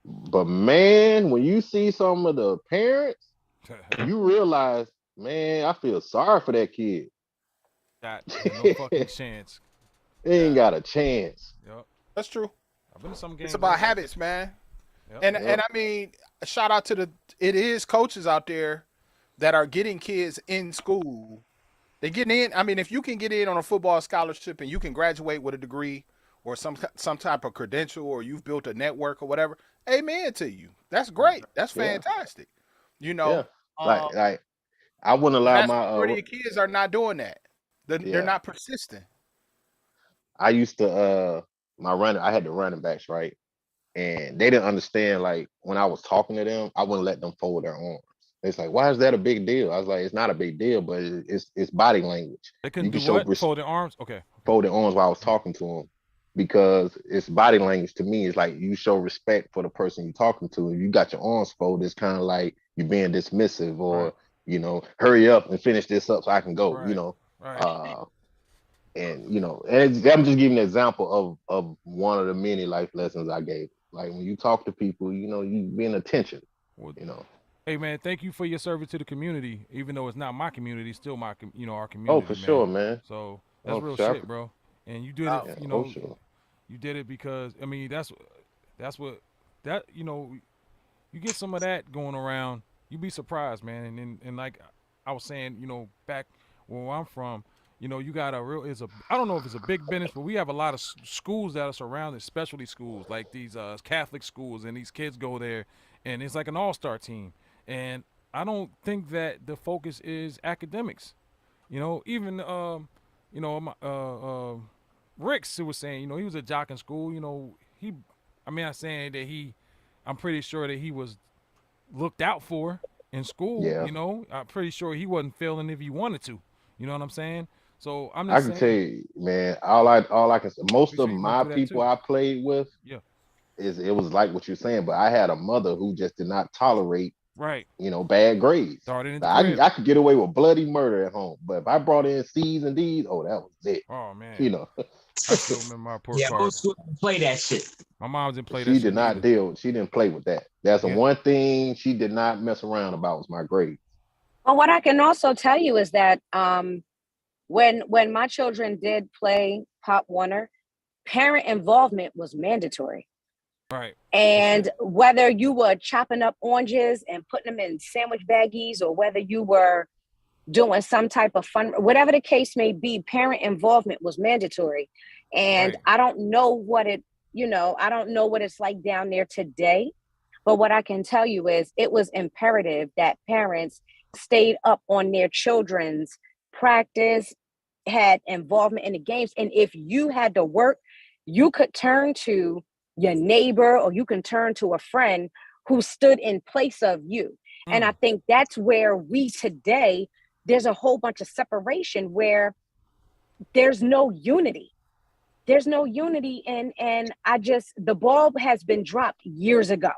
[SPEAKER 4] But man, when you see some of the parents, you realize, man, I feel sorry for that kid.
[SPEAKER 3] Got no fucking chance.
[SPEAKER 4] They ain't got a chance.
[SPEAKER 3] Yep.
[SPEAKER 1] That's true.
[SPEAKER 3] I've been to some games.
[SPEAKER 1] It's about habits, man.
[SPEAKER 3] Yep.
[SPEAKER 1] And I mean, a shout out to it is coaches out there that are getting kids in school. They getting in. I mean, if you can get in on a football scholarship and you can graduate with a degree or some type of credential, or you've built a network or whatever, amen to you. That's great. That's fantastic. You know,
[SPEAKER 4] like I wouldn't allow my
[SPEAKER 1] kids are not doing that. They're not persistent.
[SPEAKER 4] I used to I had the running backs, right? And they didn't understand, like, when I was talking to them, I wouldn't let them fold their arms. It's like, why is that a big deal? I was like, it's not a big deal, but it's body language.
[SPEAKER 3] They couldn't
[SPEAKER 4] You
[SPEAKER 3] do
[SPEAKER 4] can show
[SPEAKER 3] what? Folded arms? Okay.
[SPEAKER 4] folded arms while I was talking to him, because it's body language to me. It's like you show respect for the person you're talking to. If you got your arms folded, it's kind of like you're being dismissive, or hurry up and finish this up so I can go.
[SPEAKER 3] Right.
[SPEAKER 4] And I'm just giving an example of one of the many life lessons I gave. Like when you talk to people, you be in attention.
[SPEAKER 3] Well, hey man, thank you for your service to the community. Even though it's not my community, still our community.
[SPEAKER 4] Oh, for sure, man.
[SPEAKER 3] So that's real shit, bro. And you did it.
[SPEAKER 4] Sure.
[SPEAKER 3] You did it because that's what you get some of that going around. You'd be surprised, man. And like I was saying, back where I'm from, you got I don't know if it's a big business, but we have a lot of schools that are surrounded, specialty schools, like these Catholic schools, and these kids go there, and it's like an all-star team. And I don't think that the focus is academics. Even Ricks, who was saying, he was a jock in school. I'm saying that I'm pretty sure that he was looked out for in school.
[SPEAKER 4] Yeah.
[SPEAKER 3] I'm pretty sure he wasn't failing if he wanted to. You know what I'm saying? So I'm
[SPEAKER 4] I
[SPEAKER 3] just
[SPEAKER 4] can
[SPEAKER 3] saying,
[SPEAKER 4] tell you, man, all I can say, most of my people I played with, it was like what you're saying, but I had a mother who just did not tolerate bad grades. I could get away with bloody murder at home, but if I brought in C's and D's, that was it.
[SPEAKER 3] Oh man,
[SPEAKER 2] I still remember my poor card. Most schools didn't play that shit.
[SPEAKER 3] My mom didn't play that.
[SPEAKER 4] She did not she didn't play with that. That's the one thing she did not mess around about, was my grades.
[SPEAKER 8] Well, what I can also tell you is that when my children did play Pop Warner, parent involvement was mandatory.
[SPEAKER 3] Right.
[SPEAKER 8] And whether you were chopping up oranges and putting them in sandwich baggies, or whether you were doing some type of fun, whatever the case may be, parent involvement was mandatory. And I don't know what I don't know what it's like down there today, but what I can tell you is it was imperative that parents stayed up on their children's practice, had involvement in the games. And if you had to work, you could turn to your neighbor, or you can turn to a friend who stood in place of you. And I think that's where there's a whole bunch of separation, where there's no unity. There's no unity. And the ball has been dropped years ago.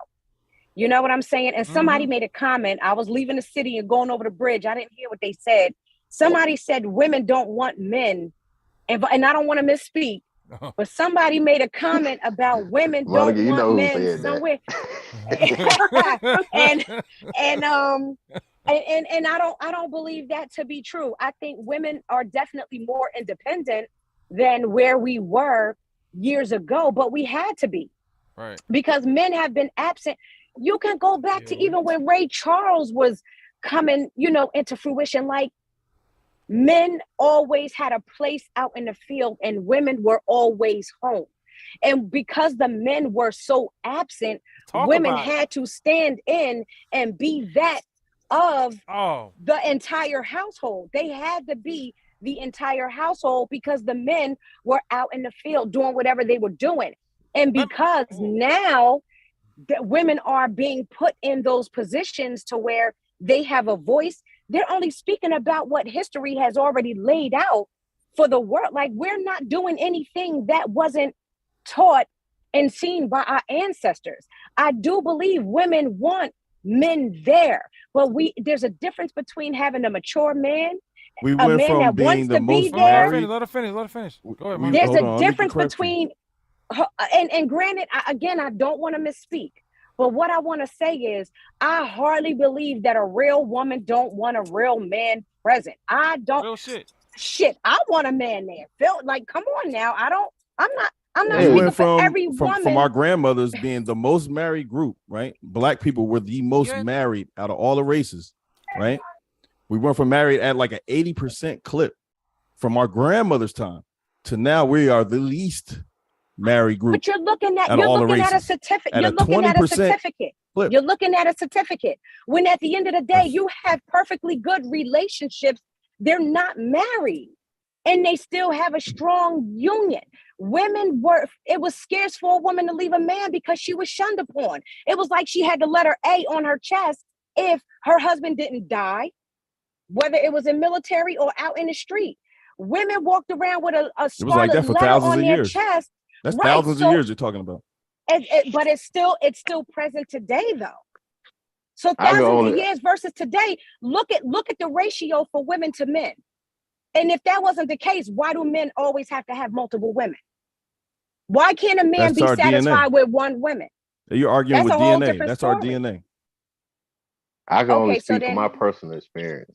[SPEAKER 8] You know what I'm saying? And somebody made a comment. I was leaving the city and going over the bridge. I didn't hear what they said. Somebody said women don't want men. And I don't want to misspeak, but somebody made a comment about women don't want men somewhere. and I don't believe that to be true. I think women are definitely more independent than where we were years ago, but we had to be.
[SPEAKER 3] Right.
[SPEAKER 8] Because men have been absent. You can go back to even when Ray Charles was coming, into fruition. Like, men always had a place out in the field, and women were always home. And because the men were so absent, women had to stand in and be that of the entire household. They had to be the entire household because the men were out in the field doing whatever they were doing. And because now that women are being put in those positions to where they have a voice, they're only speaking about what history has already laid out for the world. Like, we're not doing anything that wasn't taught and seen by our ancestors. I do believe women want men there, but there's a difference between having a mature man,
[SPEAKER 6] we went from being the most married.
[SPEAKER 3] Let her finish. Go ahead,
[SPEAKER 8] there's a difference between and granted, I don't want to misspeak, but what I want to say is I hardly believe that a real woman don't want a real man present. I don't.
[SPEAKER 3] Real shit.
[SPEAKER 8] Shit, I want a man there. Phil, like, come on now. I'm not
[SPEAKER 6] We
[SPEAKER 8] speaking
[SPEAKER 6] went
[SPEAKER 8] for every woman.
[SPEAKER 6] from our grandmothers being the most married group, right? Black people were the most married out of all the races, right? We went from married at like an 80% clip from our grandmother's time to now we are the least married group.
[SPEAKER 8] But you're looking at a certificate. You're looking at a certificate.
[SPEAKER 6] Clip.
[SPEAKER 8] You're looking at a certificate. When at the end of the day, you have perfectly good relationships. They're not married, and they still have a strong union. It was scarce for a woman to leave a man because she was shunned upon. It was like she had the letter A on her chest if her husband didn't die, whether it was in military or out in the street. Women walked around with a
[SPEAKER 6] It was like
[SPEAKER 8] scarlet
[SPEAKER 6] that for
[SPEAKER 8] letter
[SPEAKER 6] thousands
[SPEAKER 8] on
[SPEAKER 6] of
[SPEAKER 8] their
[SPEAKER 6] years.
[SPEAKER 8] chest.
[SPEAKER 6] That's
[SPEAKER 8] Right.
[SPEAKER 6] thousands of years you're talking about.
[SPEAKER 8] But it's still present today, though. So
[SPEAKER 4] I can
[SPEAKER 8] thousands
[SPEAKER 4] only-
[SPEAKER 8] of years versus today, look at the ratio for women to men. And if that wasn't the case, why do men always have to have multiple women? Why can't a man
[SPEAKER 6] That's
[SPEAKER 8] be
[SPEAKER 6] our
[SPEAKER 8] satisfied
[SPEAKER 6] DNA.
[SPEAKER 8] with one woman?
[SPEAKER 6] You're arguing
[SPEAKER 8] That's
[SPEAKER 6] with
[SPEAKER 8] a whole
[SPEAKER 6] DNA.
[SPEAKER 8] different
[SPEAKER 6] That's our
[SPEAKER 8] story.
[SPEAKER 6] DNA.
[SPEAKER 4] I can
[SPEAKER 8] Okay,
[SPEAKER 4] only
[SPEAKER 8] so
[SPEAKER 4] speak
[SPEAKER 8] then-
[SPEAKER 4] from my personal experience.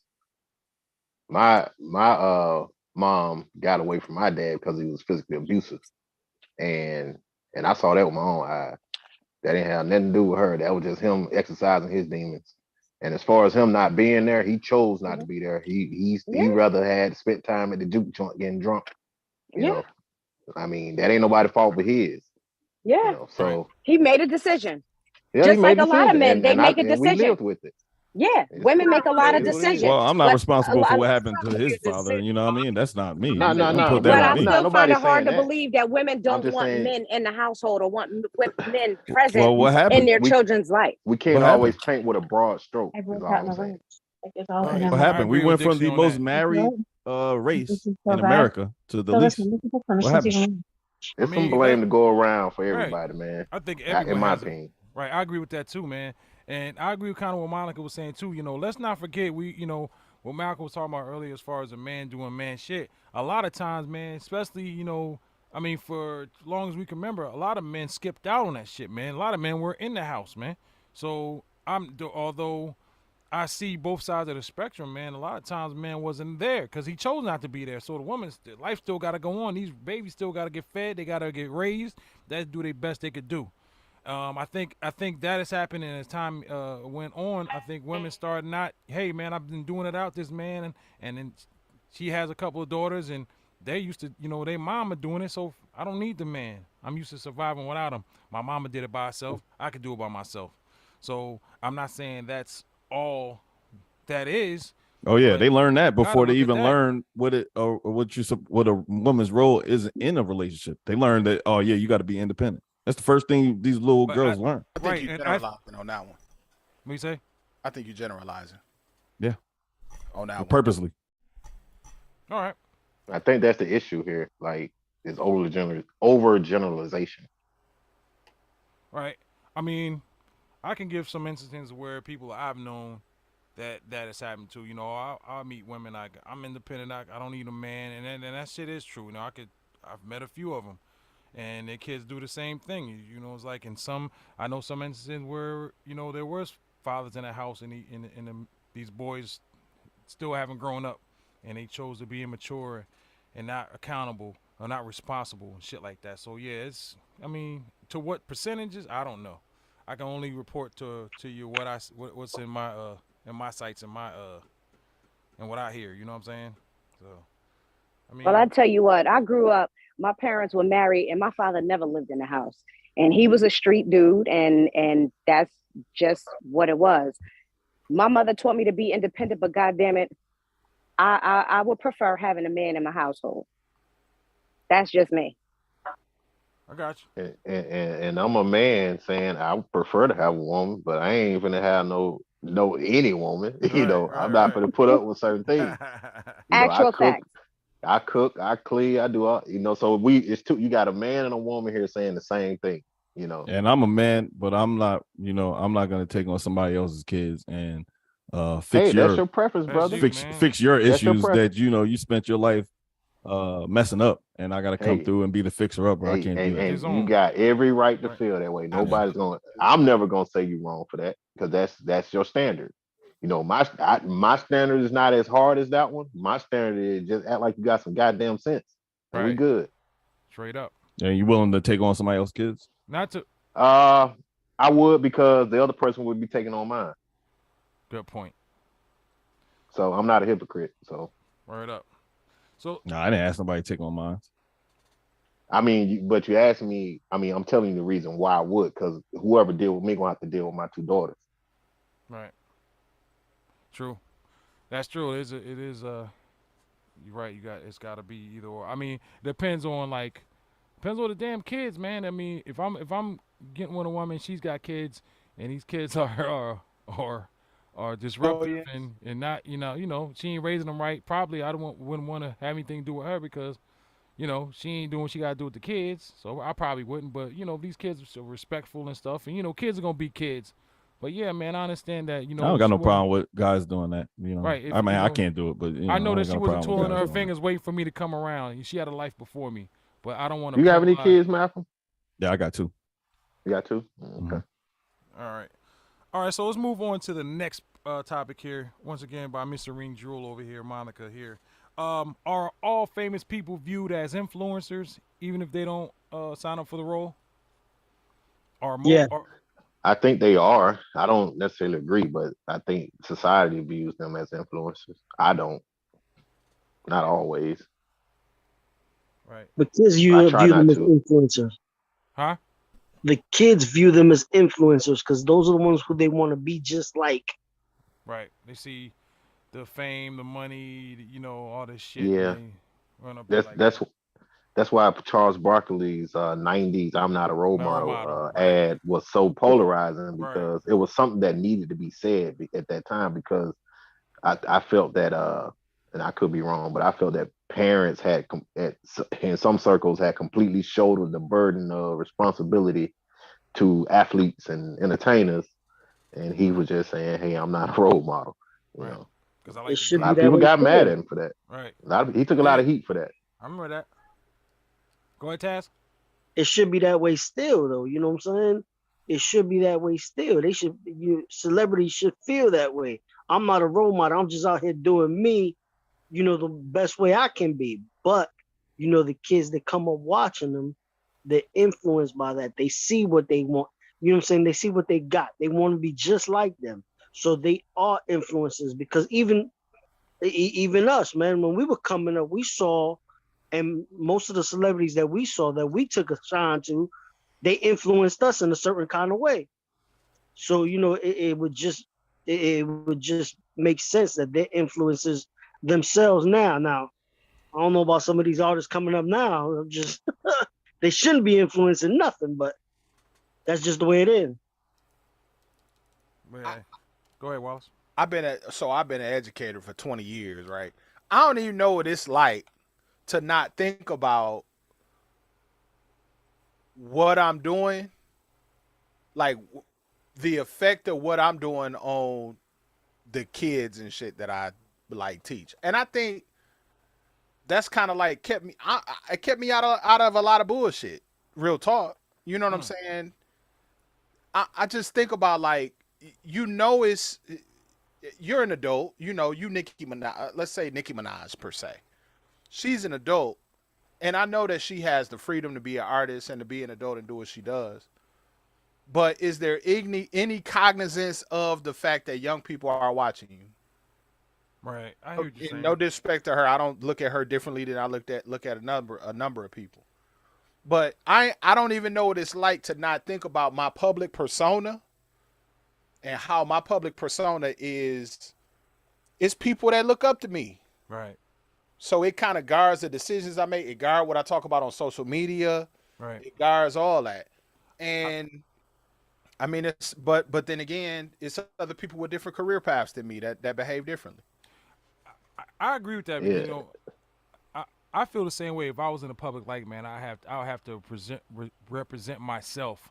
[SPEAKER 4] My mom got away from my dad because he was physically abusive, and I saw that with my own eyes. That didn't have nothing to do with her. That was just him exercising his demons. And as far as him not being there, he chose not to be there. He rather had spent time at the juke joint getting drunk. You know, I mean, that ain't nobody's fault but his.
[SPEAKER 8] Yeah.
[SPEAKER 4] You know, so
[SPEAKER 8] he made a decision.
[SPEAKER 4] yeah,
[SPEAKER 8] Just
[SPEAKER 4] he made
[SPEAKER 8] like a lot of
[SPEAKER 4] decision,
[SPEAKER 8] men, they make a
[SPEAKER 4] and we
[SPEAKER 8] decision.
[SPEAKER 4] lived with it.
[SPEAKER 8] Yeah,
[SPEAKER 4] It's-
[SPEAKER 8] women make a lot of
[SPEAKER 4] it is what it is.
[SPEAKER 8] decisions.
[SPEAKER 6] Well, I'm not
[SPEAKER 8] But
[SPEAKER 6] responsible
[SPEAKER 8] a
[SPEAKER 6] for
[SPEAKER 8] lot-
[SPEAKER 6] what happened to his father. You know what I mean? That's not me.
[SPEAKER 4] No,
[SPEAKER 6] Don't
[SPEAKER 4] no,
[SPEAKER 6] put
[SPEAKER 8] But
[SPEAKER 6] that
[SPEAKER 8] I
[SPEAKER 6] on me.
[SPEAKER 8] still find
[SPEAKER 4] nobody's
[SPEAKER 8] it hard to
[SPEAKER 4] saying that.
[SPEAKER 8] believe that women don't
[SPEAKER 4] just
[SPEAKER 8] want
[SPEAKER 4] saying-
[SPEAKER 8] men in the household or want men present
[SPEAKER 6] Well, what
[SPEAKER 8] in
[SPEAKER 6] happened?
[SPEAKER 8] their children's life.
[SPEAKER 4] We can't
[SPEAKER 6] What
[SPEAKER 4] always paint with a broad stroke. Is all I'm saying.
[SPEAKER 3] Right.
[SPEAKER 6] What
[SPEAKER 3] I
[SPEAKER 6] happened? We
[SPEAKER 3] agree
[SPEAKER 6] went
[SPEAKER 3] with
[SPEAKER 6] from the
[SPEAKER 3] Dixie on
[SPEAKER 6] most
[SPEAKER 3] that.
[SPEAKER 6] married race in America to the least. What happened?
[SPEAKER 4] There's
[SPEAKER 3] I mean,
[SPEAKER 4] some blame
[SPEAKER 3] that-
[SPEAKER 4] to go around for
[SPEAKER 3] Right.
[SPEAKER 4] everybody, man.
[SPEAKER 3] I think
[SPEAKER 4] In
[SPEAKER 3] everyone
[SPEAKER 4] my
[SPEAKER 3] has a,
[SPEAKER 4] opinion.
[SPEAKER 3] right. I agree with that too, man. And I agree with kind of what Monica was saying too. You know, let's not forget what Malcolm was talking about earlier as far as a man doing man shit. A lot of times, man, especially, I mean, for as long as we can remember, a lot of men skipped out on that shit, man. A lot of men were in the house, man. So although I see both sides of the spectrum, man, a lot of times man wasn't there because he chose not to be there. So the woman's life still got to go on. These babies still got to get fed. They got to get raised. That's do their best they could do. I think that is happening as time went on. I think women started not, hey man, I've been doing it out this man, and then she has a couple of daughters, and they used to, their mama doing it, so I don't need the man. I'm used to surviving without him. My mama did it by herself. I could do it by myself. So I'm not saying that's all that is.
[SPEAKER 6] Oh yeah,
[SPEAKER 3] But
[SPEAKER 6] they learned that
[SPEAKER 3] gotta
[SPEAKER 6] before they
[SPEAKER 3] look at
[SPEAKER 6] even
[SPEAKER 3] that.
[SPEAKER 6] learn what a woman's role is in a relationship. They learned that, oh yeah, you got to be independent. That's the first thing these little
[SPEAKER 3] But
[SPEAKER 6] girls learn.
[SPEAKER 1] I think
[SPEAKER 3] Right,
[SPEAKER 1] you're
[SPEAKER 3] and
[SPEAKER 1] generalizing on that one.
[SPEAKER 3] What you say?
[SPEAKER 1] I think you're generalizing.
[SPEAKER 6] Yeah.
[SPEAKER 1] On that one.
[SPEAKER 6] Purposely.
[SPEAKER 3] All right.
[SPEAKER 4] I think that's the issue here. Like, it's over generalization.
[SPEAKER 3] Right. I mean, I can give some instances where people I've known that has happened to. I'll meet women. I'm independent. I don't need a man, and that shit is true. I've met a few of them, and their kids do the same thing. It's like I know some instances where there was fathers in the house, and these boys still haven't grown up, and they chose to be immature and not accountable or not responsible and shit like that. So yeah, to what percentages I don't know. I can only report to you what's in my sights and and what I hear. You know what I'm saying? So
[SPEAKER 8] Well, I tell you what, I grew up, my parents were married and my father never lived in the house. And he was a street dude, and that's just what it was. My mother taught me to be independent, but goddamn it, I would prefer having a man in my household. That's just me.
[SPEAKER 3] I got you.
[SPEAKER 4] And I'm a man saying I would prefer to have a woman, but I ain't gonna have no any woman. I'm not gonna put up with certain things.
[SPEAKER 8] Actual facts.
[SPEAKER 4] I cook, I clean, I do all. So it's two. You got a man and a woman here saying the same thing.
[SPEAKER 6] And I'm a man, but I'm not. I'm not gonna take on somebody else's kids and fix
[SPEAKER 4] that's your preference, brother.
[SPEAKER 6] Fix your issues that you spent your life messing up, and I gotta come through and be the fixer up, bro. I can't do that.
[SPEAKER 4] And you got every right to feel that way. Nobody's gonna. I'm never gonna say you wrong for that because that's your standard. My standard is not as hard as that one. My standard is just act like you got some goddamn sense, and we good.
[SPEAKER 3] Straight up.
[SPEAKER 6] And you willing to take on somebody else's kids?
[SPEAKER 3] Not to.
[SPEAKER 4] I would, because the other person would be taking on mine.
[SPEAKER 3] Good point.
[SPEAKER 4] So I'm not a hypocrite. So
[SPEAKER 3] word up. So
[SPEAKER 6] no, I didn't ask nobody to take on mine.
[SPEAKER 4] I mean, but you asked me. I mean, I'm telling you the reason why I would, because whoever deal with me gonna have to deal with my two daughters.
[SPEAKER 3] Right. True. That's true. It is. You're right. It's got to be either or. I mean, depends on the damn kids, man. I mean, if I'm getting with a woman, she's got kids, and these kids are are disruptive and not, she ain't raising them right. Probably I wouldn't want to have anything to do with her because, she ain't doing what she got to do with the kids. So I probably wouldn't. But, these kids are so respectful and stuff. And, kids are going to be kids. But, yeah, man, I understand that,
[SPEAKER 6] I don't got no problem with guys doing that.
[SPEAKER 3] Right. If,
[SPEAKER 6] I mean, I can't do it, but,
[SPEAKER 3] I know that she wasn't twirling her
[SPEAKER 6] that.
[SPEAKER 3] fingers waiting for me to come around. She had a life before me. But I don't want to.
[SPEAKER 4] You have any kids, Malcolm?
[SPEAKER 6] Yeah, I got 2.
[SPEAKER 4] You got 2? Okay.
[SPEAKER 3] Mm-hmm. All right. So let's move on to the next topic here. Once again, by Mr. Ring Jewel over here, Monica here. Are all famous people viewed as influencers, even if they don't sign up for the role?
[SPEAKER 5] Yeah.
[SPEAKER 4] I think they are. I don't necessarily agree, but I think society views them as influencers. I don't. Not always.
[SPEAKER 3] Right.
[SPEAKER 5] The kids view them as influencers.
[SPEAKER 3] Huh?
[SPEAKER 5] The kids view them as influencers because those are the ones who they want to be just like.
[SPEAKER 3] Right. They see the fame, the money, all this shit.
[SPEAKER 4] Yeah. That's why Charles Barkley's 90s "I'm Not a Role Model" ad was so polarizing because it was something that needed to be said at that time because I felt that and I could be wrong, but I felt that parents had in some circles had completely shouldered the burden of responsibility to athletes and entertainers, and he was just saying, "Hey, I'm not a role model." You know,
[SPEAKER 3] because like
[SPEAKER 4] a lot of people got mad at him for that.
[SPEAKER 3] Right.
[SPEAKER 4] He took a lot of heat for that.
[SPEAKER 3] I remember that. Go ahead, Taz.
[SPEAKER 5] It should be that way still, though. You know what I'm saying? It should be that way still. Celebrities should feel that way. I'm not a role model. I'm just out here doing me, the best way I can be. But, the kids that come up watching them, they're influenced by that. They see what they want. You know what I'm saying? They see what they got. They want to be just like them. So they are influencers because even us, man, when we were coming up, we saw, and most of the celebrities that we saw that we took a shine to, they influenced us in a certain kind of way. So, it would just make sense that they're influencers themselves now. Now, I don't know about some of these artists coming up now. Just they shouldn't be influencing nothing, but that's just the way it is.
[SPEAKER 3] Go ahead, Wallace.
[SPEAKER 1] I've been an educator for 20 years, right? I don't even know what it's like to not think about what I'm doing, like the effect of what I'm doing on the kids and shit that I teach. And I think that's kind of like it kept me out of a lot of bullshit. Real talk. You know what I'm saying? I just think about you're an adult, you Nicki Minaj, let's say Nicki Minaj per se. She's an adult, and I know that she has the freedom to be an artist and to be an adult and do what she does. But is there any cognizance of the fact that young people are watching you?
[SPEAKER 3] Right. I hear what you're saying.
[SPEAKER 1] No disrespect to her, I don't look at her differently than I look at a number of people. But I don't even know what it's like to not think about my public persona and how my public persona is people that look up to me.
[SPEAKER 3] Right.
[SPEAKER 1] So it kind of guards the decisions I make. It guards what I talk about on social media.
[SPEAKER 3] Right.
[SPEAKER 1] It guards all that. And I mean, but then again, it's other people with different career paths than me that behave differently.
[SPEAKER 3] I agree with that. Yeah. I feel the same way. If I was in the public light, man, I'll have to represent myself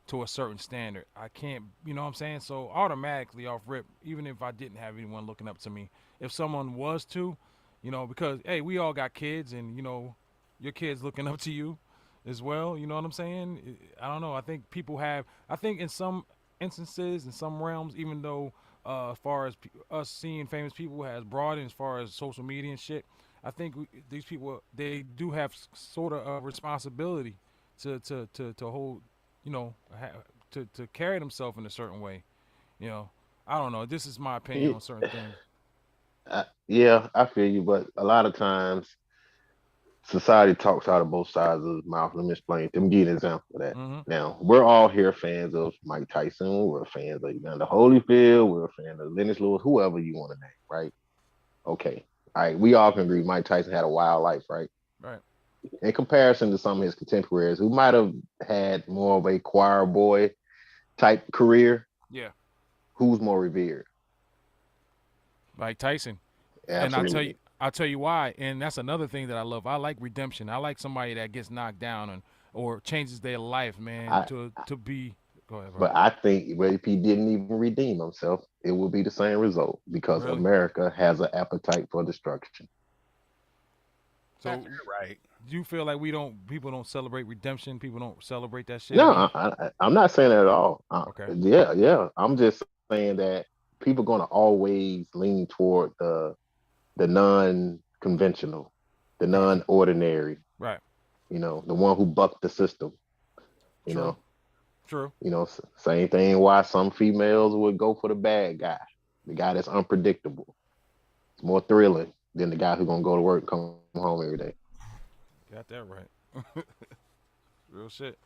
[SPEAKER 3] to a certain standard. I can't, you know what I'm saying? So automatically off rip, even if I didn't have anyone looking up to me, if someone was to, because hey, we all got kids, and your kids looking up to you as well. You know what I'm saying? I don't know. I think in some instances, in some realms, even though as far as us seeing famous people has broadened as far as social media and shit, I think these people, they do have sort of a responsibility to hold, to carry themselves in a certain way. I don't know. This is my opinion on certain things.
[SPEAKER 4] Yeah, I feel you, but a lot of times society talks out of both sides of the mouth. Let me explain. Let me give you an example of that. Mm-hmm. Now, we're all here fans of Mike Tyson. We're fans of Evander Holyfield. We're a fan of Lennox Lewis, whoever you want to name, right? Okay. All right. We all can agree Mike Tyson had a wild life, right?
[SPEAKER 3] Right.
[SPEAKER 4] In comparison to some of his contemporaries who might have had more of a choir boy type career.
[SPEAKER 3] Yeah.
[SPEAKER 4] Who's more revered?
[SPEAKER 3] like Tyson.
[SPEAKER 4] Absolutely.
[SPEAKER 3] And I'll tell you why. And that's another thing that I love. I like redemption. I like somebody that gets knocked down or changes their life, man,
[SPEAKER 4] I,
[SPEAKER 3] to be. Go ahead, bro.
[SPEAKER 4] but I think if he didn't even redeem himself, it would be the same result because
[SPEAKER 3] Really?
[SPEAKER 4] America has an appetite for destruction.
[SPEAKER 3] So
[SPEAKER 1] right.
[SPEAKER 3] do you feel like people don't celebrate redemption? People don't celebrate that shit
[SPEAKER 4] No,
[SPEAKER 3] anymore?
[SPEAKER 4] I'm not saying that at all.
[SPEAKER 3] Okay.
[SPEAKER 4] Yeah. I'm just saying that people going to always lean toward the non-conventional, the
[SPEAKER 3] Gotcha.
[SPEAKER 4] non-ordinary.
[SPEAKER 3] Right.
[SPEAKER 4] The one who bucked the system. You
[SPEAKER 3] True.
[SPEAKER 4] know,
[SPEAKER 3] True.
[SPEAKER 4] Same thing. Why some females would go for the bad guy, the guy that's unpredictable. It's more thrilling than the guy who's gonna go to work and come home every day.
[SPEAKER 3] Got that right. Real shit.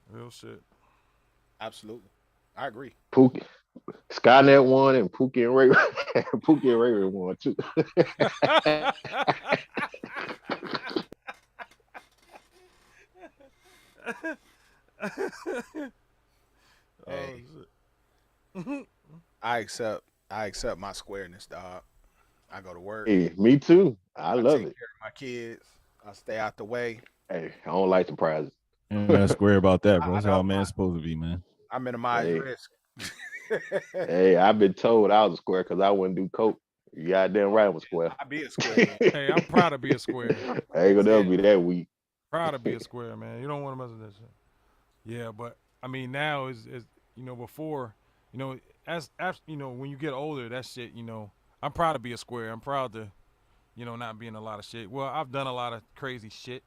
[SPEAKER 3] Real shit.
[SPEAKER 1] Absolutely. I agree.
[SPEAKER 4] Pookie, Skynet won, and Pookie and Ray, Pookie and Ray won too.
[SPEAKER 1] Hey, I accept my squareness, dog. I go to work.
[SPEAKER 4] Hey, me too. I love
[SPEAKER 1] take
[SPEAKER 4] it.
[SPEAKER 1] care of my kids. I stay out the way.
[SPEAKER 4] Hey, I don't like surprises.
[SPEAKER 6] That's square about that, bro.
[SPEAKER 1] I
[SPEAKER 6] That's
[SPEAKER 1] know
[SPEAKER 6] how a man's supposed to be, man.
[SPEAKER 1] I minimize
[SPEAKER 4] Hey.
[SPEAKER 1] risk.
[SPEAKER 4] Hey, I've been told I was a square because I wouldn't do coke. You goddamn right I'm a square.
[SPEAKER 1] I be a square.
[SPEAKER 3] Hey, I'm proud to be a square.
[SPEAKER 4] I ain't gonna never be that weak.
[SPEAKER 3] Proud to be a square, man. You don't want to mess with that shit. Yeah, but I mean now is before, as when you get older, that shit, I'm proud to be a square. I'm proud to, not be in a lot of shit. Well, I've done a lot of crazy shit.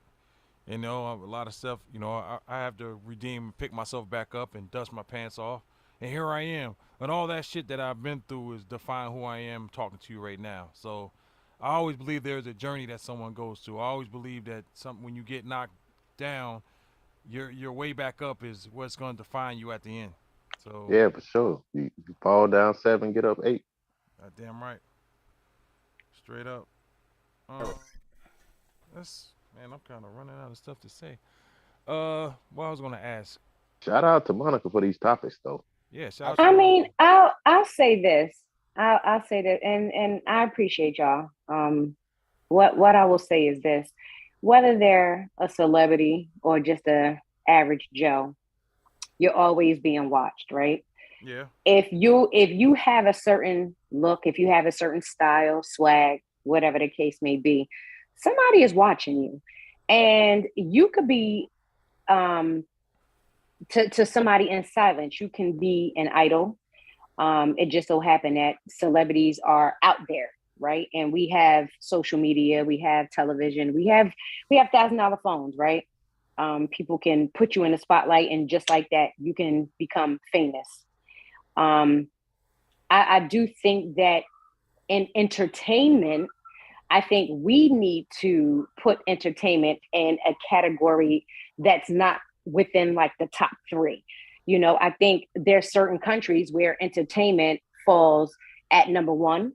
[SPEAKER 3] A lot of stuff, I have to redeem, pick myself back up and dust my pants off. And here I am. And all that shit that I've been through is define who I am talking to you right now. So I always believe there's a journey that someone goes through. I always believe that when you get knocked down, your way back up is what's going to define you at the end. So
[SPEAKER 4] Yeah, for sure. You fall down 7, get up 8.
[SPEAKER 3] Damn right. Straight up. Man, I'm kind of running out of stuff to say. What I was gonna ask.
[SPEAKER 4] Shout out to Monica for these topics, though.
[SPEAKER 3] Yeah, shout out to
[SPEAKER 8] I mean, I'll say this. I'll say that, and I appreciate y'all. What I will say is this: whether they're a celebrity or just a average Joe, you're always being watched, right?
[SPEAKER 3] Yeah.
[SPEAKER 8] If you have a certain look, if you have a certain style, swag, whatever the case may be, somebody is watching you, and you could be to somebody in silence. You can be an idol. It just so happened that celebrities are out there, right? And we have social media, we have television, we have $1,000 phones, right? People can put you in the spotlight, and just like that, you can become famous. I do think that in entertainment, I think we need to put entertainment in a category that's not within like the top 3. I think there's certain countries where entertainment falls at number 1.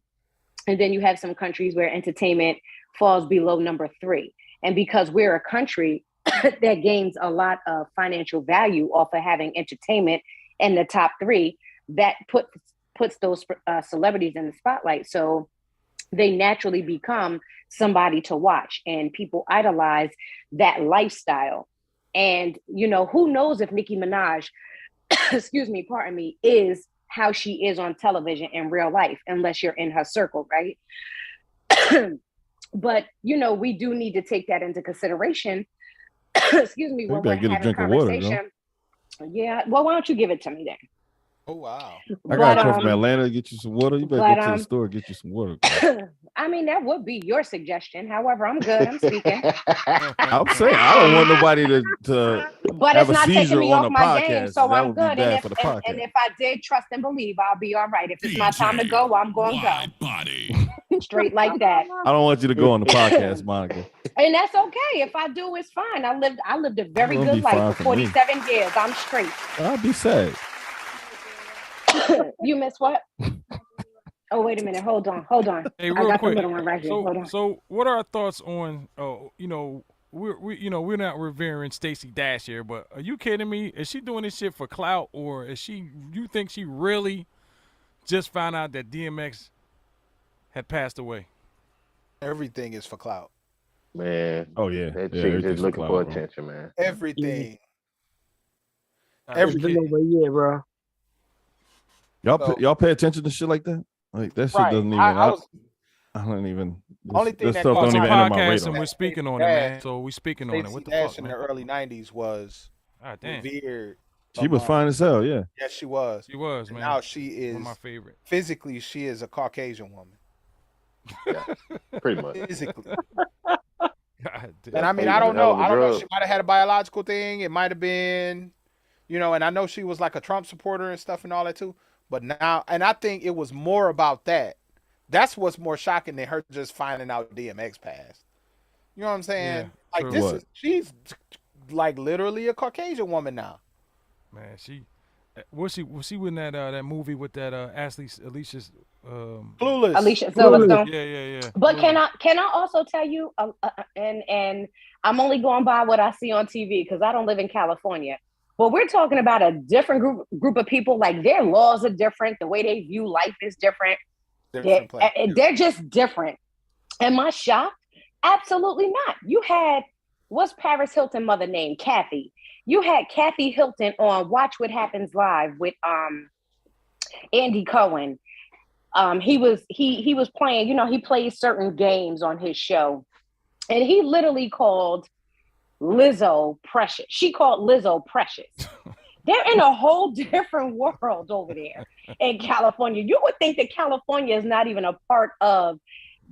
[SPEAKER 8] And then you have some countries where entertainment falls below number 3. And because we're a country that gains a lot of financial value off of having entertainment in the top 3, that puts those celebrities in the spotlight. So they naturally become somebody to watch, and people idolize that lifestyle. And, who knows if Nicki Minaj, excuse me, pardon me, is how she is on television in real life, unless you're in her circle, right? But, we do need to take that into consideration. Excuse me, when we're
[SPEAKER 6] get a
[SPEAKER 8] having
[SPEAKER 6] drink of water,
[SPEAKER 8] conversation. Yeah, well, why don't you give it to me then?
[SPEAKER 1] Oh wow!
[SPEAKER 6] I got to come from Atlanta to get you some water. You better go to the store and get you some water.
[SPEAKER 8] I mean, that would be your suggestion. However, I'm good. I'm speaking.
[SPEAKER 6] I'm saying I don't want nobody to
[SPEAKER 8] But
[SPEAKER 6] have
[SPEAKER 8] it's
[SPEAKER 6] a
[SPEAKER 8] not taking
[SPEAKER 6] seizure
[SPEAKER 8] me
[SPEAKER 6] on
[SPEAKER 8] off
[SPEAKER 6] a
[SPEAKER 8] my
[SPEAKER 6] podcast.
[SPEAKER 8] game, so
[SPEAKER 6] that
[SPEAKER 8] I'm
[SPEAKER 6] would be
[SPEAKER 8] good.
[SPEAKER 6] bad for the podcast.
[SPEAKER 8] And if I did trust and believe, I'll be all right. If it's my time to go, I'm going to go.
[SPEAKER 7] Body.
[SPEAKER 8] Straight like that.
[SPEAKER 6] I don't want you to go on the podcast, Monica.
[SPEAKER 8] And that's okay. If I do, it's fine. I lived a very
[SPEAKER 6] It'll
[SPEAKER 8] good
[SPEAKER 6] be
[SPEAKER 8] life
[SPEAKER 6] fine
[SPEAKER 8] for
[SPEAKER 6] for
[SPEAKER 8] 47 years. I'm straight.
[SPEAKER 6] I'll be sad.
[SPEAKER 8] You miss what? Oh, wait a minute. Hold on.
[SPEAKER 3] Hey,
[SPEAKER 8] I
[SPEAKER 3] real
[SPEAKER 8] got
[SPEAKER 3] quick.
[SPEAKER 8] the little one right here. Hold on.
[SPEAKER 3] So what are our thoughts on? We're not revering Stacey Dash here, but are you kidding me? Is she doing this shit for clout, or is she? You think she really just found out that DMX had passed away.
[SPEAKER 1] Everything is for clout.
[SPEAKER 4] Man.
[SPEAKER 6] Oh yeah.
[SPEAKER 4] That
[SPEAKER 6] Yeah,
[SPEAKER 4] chick
[SPEAKER 6] everything's
[SPEAKER 4] just looking
[SPEAKER 6] clout,
[SPEAKER 4] for
[SPEAKER 6] bro.
[SPEAKER 4] attention, man.
[SPEAKER 1] Everything.
[SPEAKER 5] It's been over a year, bro.
[SPEAKER 6] Y'all pay attention to shit like that? Like that shit
[SPEAKER 1] Right.
[SPEAKER 6] doesn't even.
[SPEAKER 1] I
[SPEAKER 6] don't even.
[SPEAKER 1] Only thing
[SPEAKER 6] this
[SPEAKER 1] that
[SPEAKER 6] stuff
[SPEAKER 3] Oh,
[SPEAKER 6] don't
[SPEAKER 3] it's a
[SPEAKER 6] even enter my
[SPEAKER 3] podcast
[SPEAKER 6] radar.
[SPEAKER 3] and we're speaking on it, man. So we speaking on it. What the fuck,
[SPEAKER 1] in
[SPEAKER 3] man?
[SPEAKER 1] the early '90s was
[SPEAKER 3] God damn.
[SPEAKER 1] revered.
[SPEAKER 6] She was fine as hell, yeah.
[SPEAKER 1] Yes, she was.
[SPEAKER 3] She was,
[SPEAKER 1] And
[SPEAKER 3] man.
[SPEAKER 1] now she is
[SPEAKER 3] one of my favorite.
[SPEAKER 1] Physically, she is a Caucasian woman.
[SPEAKER 4] Yeah, pretty much.
[SPEAKER 1] Physically.
[SPEAKER 3] God damn.
[SPEAKER 1] And I mean, I don't know. She might have had a biological thing. It might have been, and I know she was like a Trump supporter and stuff and all that too. But now, and I think it was more about that. That's what's more shocking than her just finding out DMX passed. You know what I'm saying?
[SPEAKER 3] Yeah,
[SPEAKER 1] like she's like literally a Caucasian woman now.
[SPEAKER 3] Man, was she in that movie with that Alicia's
[SPEAKER 1] Clueless.
[SPEAKER 8] Alicia Silverstone.
[SPEAKER 3] Yeah.
[SPEAKER 8] But can I also tell you, and I'm only going by what I see on TV because I don't live in California. But we're talking about a different group of people. Like their laws are different. The way they view life is different. They're just different. Am I shocked? Absolutely not. You had, what's Paris Hilton mother name? Kathy. You had Kathy Hilton on Watch What Happens Live with Andy Cohen. He was playing, he plays certain games on his show. And he literally called Lizzo precious. She called Lizzo precious. They're in a whole different world over there in California. You would think that California is not even a part of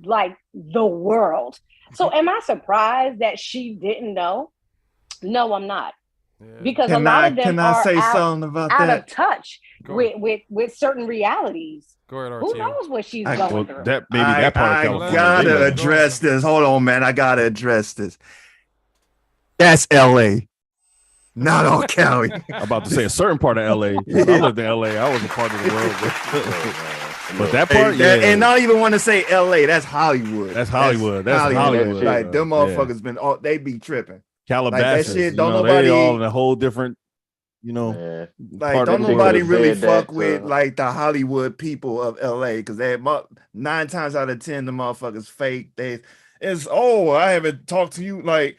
[SPEAKER 8] like the world. So am I surprised that she didn't know? No, I'm not. Yeah. Because a lot of them are out of touch with certain realities.
[SPEAKER 3] Go ahead,
[SPEAKER 8] Who knows what she's going through?
[SPEAKER 6] That part of California.
[SPEAKER 7] I gotta address this. Hold on, man. I gotta address this. That's LA. Not all Cali.
[SPEAKER 6] I'm about to say a certain part of LA. When I lived in LA. I was a part of the world. But that part,
[SPEAKER 7] and I don't even want to say LA. That's Hollywood.
[SPEAKER 6] That's Hollywood.
[SPEAKER 7] Like them motherfuckers been they be tripping.
[SPEAKER 6] Calabasas.
[SPEAKER 7] Like that shit, don't nobody
[SPEAKER 6] they all in a whole different,
[SPEAKER 7] like don't nobody really fuck with like the Hollywood people of LA because they 9 times out of 10 the motherfuckers fake. I haven't talked to you like.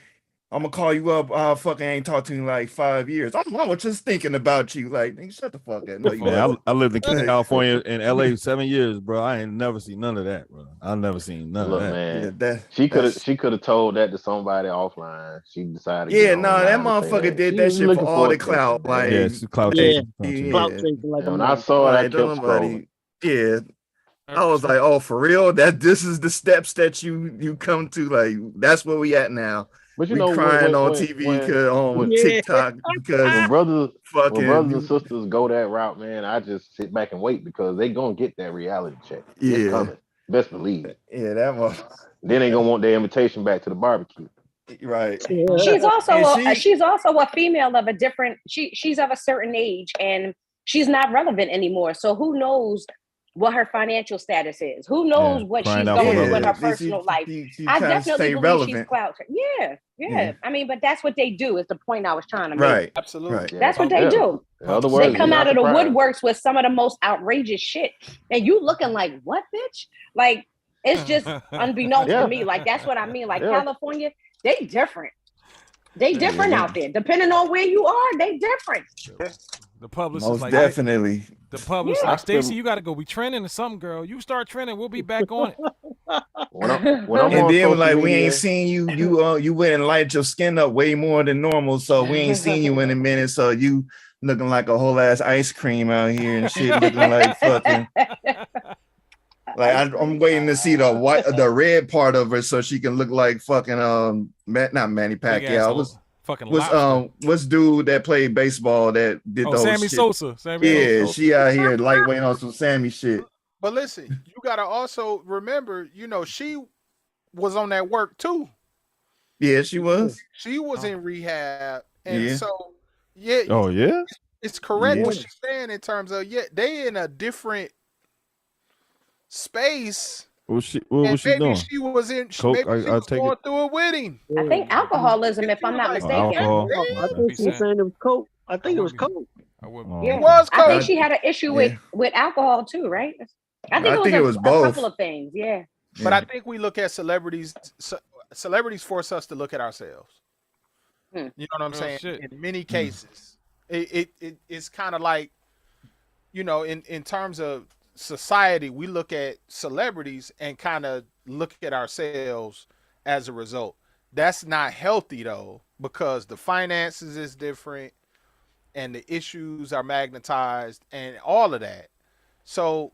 [SPEAKER 7] I'm gonna call you up. I fucking ain't talked to you in like 5 years. I was just thinking about you. Like, nigga, shut the fuck up. No,
[SPEAKER 6] I lived in California in LA 7 years, bro. I ain't never seen none of that, bro. I've never seen none of that.
[SPEAKER 4] Man,
[SPEAKER 7] yeah,
[SPEAKER 4] she could have told that to somebody offline. She decided.
[SPEAKER 7] Yeah, that motherfucker did that shit for all the clout. Like,
[SPEAKER 6] it's clout chasing.
[SPEAKER 4] When I saw it, I kept scrolling.
[SPEAKER 7] Yeah. I was like, oh, for real? This is the steps that you come to. Like, that's where we at now.
[SPEAKER 4] But
[SPEAKER 7] we crying on TV on TikTok because
[SPEAKER 4] when brothers and sisters go that route, man, I just sit back and wait because they gonna get that reality check.
[SPEAKER 7] Yeah,
[SPEAKER 4] it's coming. Best believe it.
[SPEAKER 7] Yeah, that one.
[SPEAKER 4] Then they gonna want their invitation back to the barbecue.
[SPEAKER 7] Right.
[SPEAKER 8] Yeah. She's also a female of a different. She's of a certain age and she's not relevant anymore. So who knows what her financial status is? Who knows what she's going through in her personal life? I definitely believe she's clout. Yeah. I mean, but that's what they do. Is the point I was trying to make.
[SPEAKER 7] Right.
[SPEAKER 1] Absolutely.
[SPEAKER 7] Right.
[SPEAKER 8] That's what they do.
[SPEAKER 4] In other words,
[SPEAKER 8] they come out of the woodworks with some of the most outrageous shit, and you looking like, what, bitch? Like it's just unbeknownst to me. Like that's what I mean. Like California, they different. They different out there. Depending on where you are, they different.
[SPEAKER 3] The publicist
[SPEAKER 7] most
[SPEAKER 3] like
[SPEAKER 7] definitely.
[SPEAKER 3] The publicist like Stacey, you got to go. We trending or something, girl. You start trending, we'll be back on it.
[SPEAKER 7] And then like we ain't seen you. You went and light your skin up way more than normal, so we ain't seen you in a minute. So you looking like a whole ass ice cream out here and shit, looking like fucking. Like I'm waiting to see the red part of her so she can look like fucking not Manny Pacquiao. What's dude that played baseball that did those
[SPEAKER 3] Sammy
[SPEAKER 7] shit?
[SPEAKER 3] Sosa.
[SPEAKER 7] She out here lightweight on some Sammy shit.
[SPEAKER 1] But listen, you gotta also remember, she was on that work too.
[SPEAKER 7] Yeah, she was.
[SPEAKER 1] She was in rehab, and so
[SPEAKER 6] Oh yeah,
[SPEAKER 1] it's correct what she's saying in terms of they in a different space.
[SPEAKER 6] What was she doing?
[SPEAKER 1] She was in.
[SPEAKER 6] Coke,
[SPEAKER 1] maybe she was going through it with him.
[SPEAKER 8] I think alcoholism, if I'm not mistaken.
[SPEAKER 5] I think she was saying it was coke. I think it was coke.
[SPEAKER 8] Yeah, it was coke. I think she had an issue with alcohol too, right? I think it was a
[SPEAKER 7] both.
[SPEAKER 8] couple of things. Yeah.
[SPEAKER 1] But I think we look at celebrities. Celebrities force us to look at ourselves. You know what I'm saying?
[SPEAKER 3] Shit.
[SPEAKER 1] In many cases, it's kind of like, you know, in terms of society, we look at celebrities and kind of look at ourselves as a result. That's not healthy though, because the finances is different and the issues are magnetized and all of that. So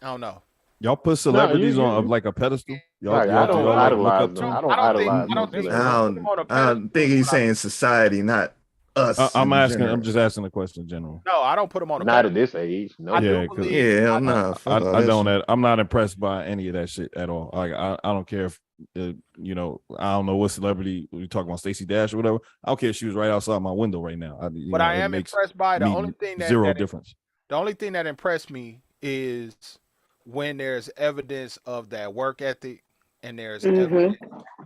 [SPEAKER 1] I don't know.
[SPEAKER 6] Y'all put celebrities
[SPEAKER 4] you-
[SPEAKER 6] on like a pedestal. Y'all,
[SPEAKER 4] Right, I
[SPEAKER 6] y'all,
[SPEAKER 4] don't
[SPEAKER 6] y'all like look
[SPEAKER 4] idolize
[SPEAKER 6] up to
[SPEAKER 4] them.
[SPEAKER 6] them.
[SPEAKER 4] I don't
[SPEAKER 1] I
[SPEAKER 4] idolize
[SPEAKER 1] don't
[SPEAKER 4] them
[SPEAKER 1] think
[SPEAKER 4] celebrities.
[SPEAKER 7] I don't think he's saying society, not us.
[SPEAKER 6] I'm
[SPEAKER 7] in
[SPEAKER 6] asking.
[SPEAKER 7] general.
[SPEAKER 6] I'm just asking a question in general.
[SPEAKER 1] No, I don't put them on a
[SPEAKER 4] Not at
[SPEAKER 1] pedestal.
[SPEAKER 4] this age. No.
[SPEAKER 1] I do
[SPEAKER 6] Yeah, 'cause-
[SPEAKER 1] believe.
[SPEAKER 7] Yeah, hell no. Fuck all
[SPEAKER 6] I
[SPEAKER 7] that
[SPEAKER 6] don't.
[SPEAKER 7] shit.
[SPEAKER 6] I'm not impressed by any of that shit at all. Like I don't care if you know, I don't know what celebrity we talking about, Stacey Dash or whatever. I don't care if she was right outside my window right now.
[SPEAKER 1] But I am impressed by the only thing that
[SPEAKER 6] difference.
[SPEAKER 1] The only thing that impressed me is when there's evidence of that work ethic and there's evidence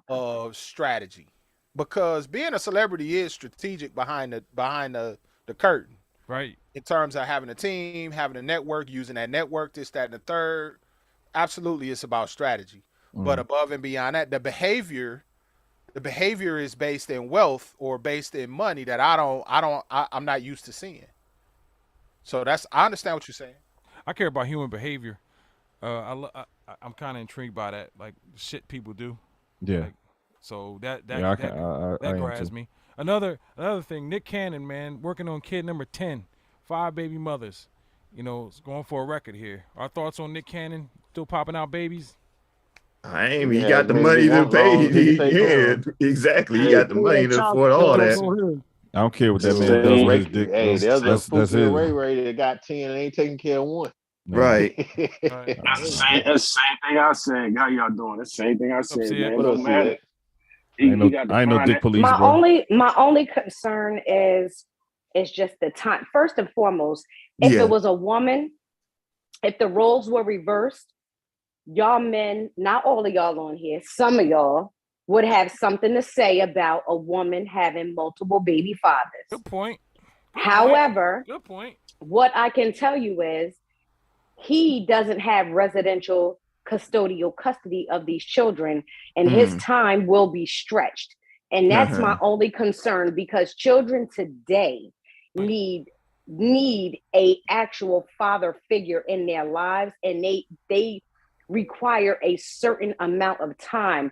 [SPEAKER 1] of strategy, because being a celebrity is strategic behind the curtain,
[SPEAKER 3] Right.
[SPEAKER 1] in terms of having a team, having a network, using that network, this, that, and the third. Absolutely, it's about strategy. But above and beyond that, the behavior is based in wealth or based in money that I'm not used to seeing. So I understand what you're saying.
[SPEAKER 3] I care about human behavior. I'm kind of intrigued by that, like shit people do.
[SPEAKER 6] Yeah.
[SPEAKER 3] Like, so that
[SPEAKER 6] Yeah, I am
[SPEAKER 3] grabs
[SPEAKER 6] too.
[SPEAKER 3] me. Another thing, Nick Cannon, man, working on kid number 10, 5 baby mothers. You know, it's going for a record here. Our thoughts on Nick Cannon still popping out babies?
[SPEAKER 7] I ain't. He
[SPEAKER 4] Yeah,
[SPEAKER 7] got the
[SPEAKER 4] maybe
[SPEAKER 7] money to
[SPEAKER 4] as long
[SPEAKER 7] pay.
[SPEAKER 4] as he can take
[SPEAKER 7] Yeah,
[SPEAKER 4] care
[SPEAKER 7] exactly. He got the money to afford all that.
[SPEAKER 6] I don't care what that
[SPEAKER 4] of
[SPEAKER 6] man
[SPEAKER 4] them.
[SPEAKER 6] does
[SPEAKER 4] Hey,
[SPEAKER 6] with his dick.
[SPEAKER 4] hey, there's a
[SPEAKER 6] That's
[SPEAKER 4] Pookie and Ray
[SPEAKER 6] his.
[SPEAKER 4] Ray that got 10 and ain't taking care of one.
[SPEAKER 6] No.
[SPEAKER 7] Right.
[SPEAKER 3] Right.
[SPEAKER 9] That's the same thing I said. How y'all doing? That's the same thing I said,
[SPEAKER 3] Sid?
[SPEAKER 9] man.
[SPEAKER 1] What
[SPEAKER 9] No
[SPEAKER 1] up, Sid?
[SPEAKER 9] matter.
[SPEAKER 6] I ain't no dick police,
[SPEAKER 8] My
[SPEAKER 6] bro.
[SPEAKER 8] only concern is just the time. First and foremost, if
[SPEAKER 7] Yeah.
[SPEAKER 8] it was a woman, if the roles were reversed, y'all men, not all of y'all on here, some of y'all would have something to say about a woman having multiple baby fathers.
[SPEAKER 3] Good point.
[SPEAKER 8] However,
[SPEAKER 3] Good point.
[SPEAKER 8] what I can tell you is he doesn't have residential custodial custody of these children, and his time will be stretched. And that's my only concern, because children today need a actual father figure in their lives, and they require a certain amount of time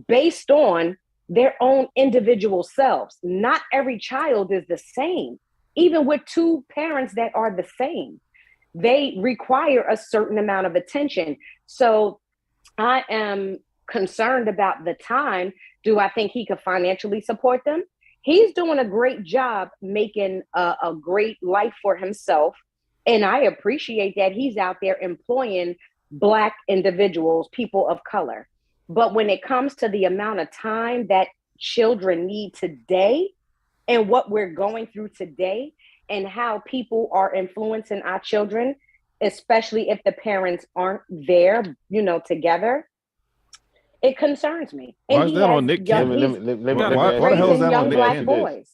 [SPEAKER 8] based on their own individual selves. Not every child is the same. Even with two parents that are the same, they require a certain amount of attention. So I am concerned about the time. Do I think he could financially support them? He's doing a great job making a great life for himself. And I appreciate that he's out there employing Black individuals, people of color. But when it comes to the amount of time that children need today and what we're going through today and how people are influencing our children, especially if the parents aren't there, together, it concerns me.
[SPEAKER 6] Why is that on Nick Cannon?
[SPEAKER 4] Why
[SPEAKER 6] the hell is that on Nick
[SPEAKER 8] Black
[SPEAKER 6] Cannon?
[SPEAKER 8] boys.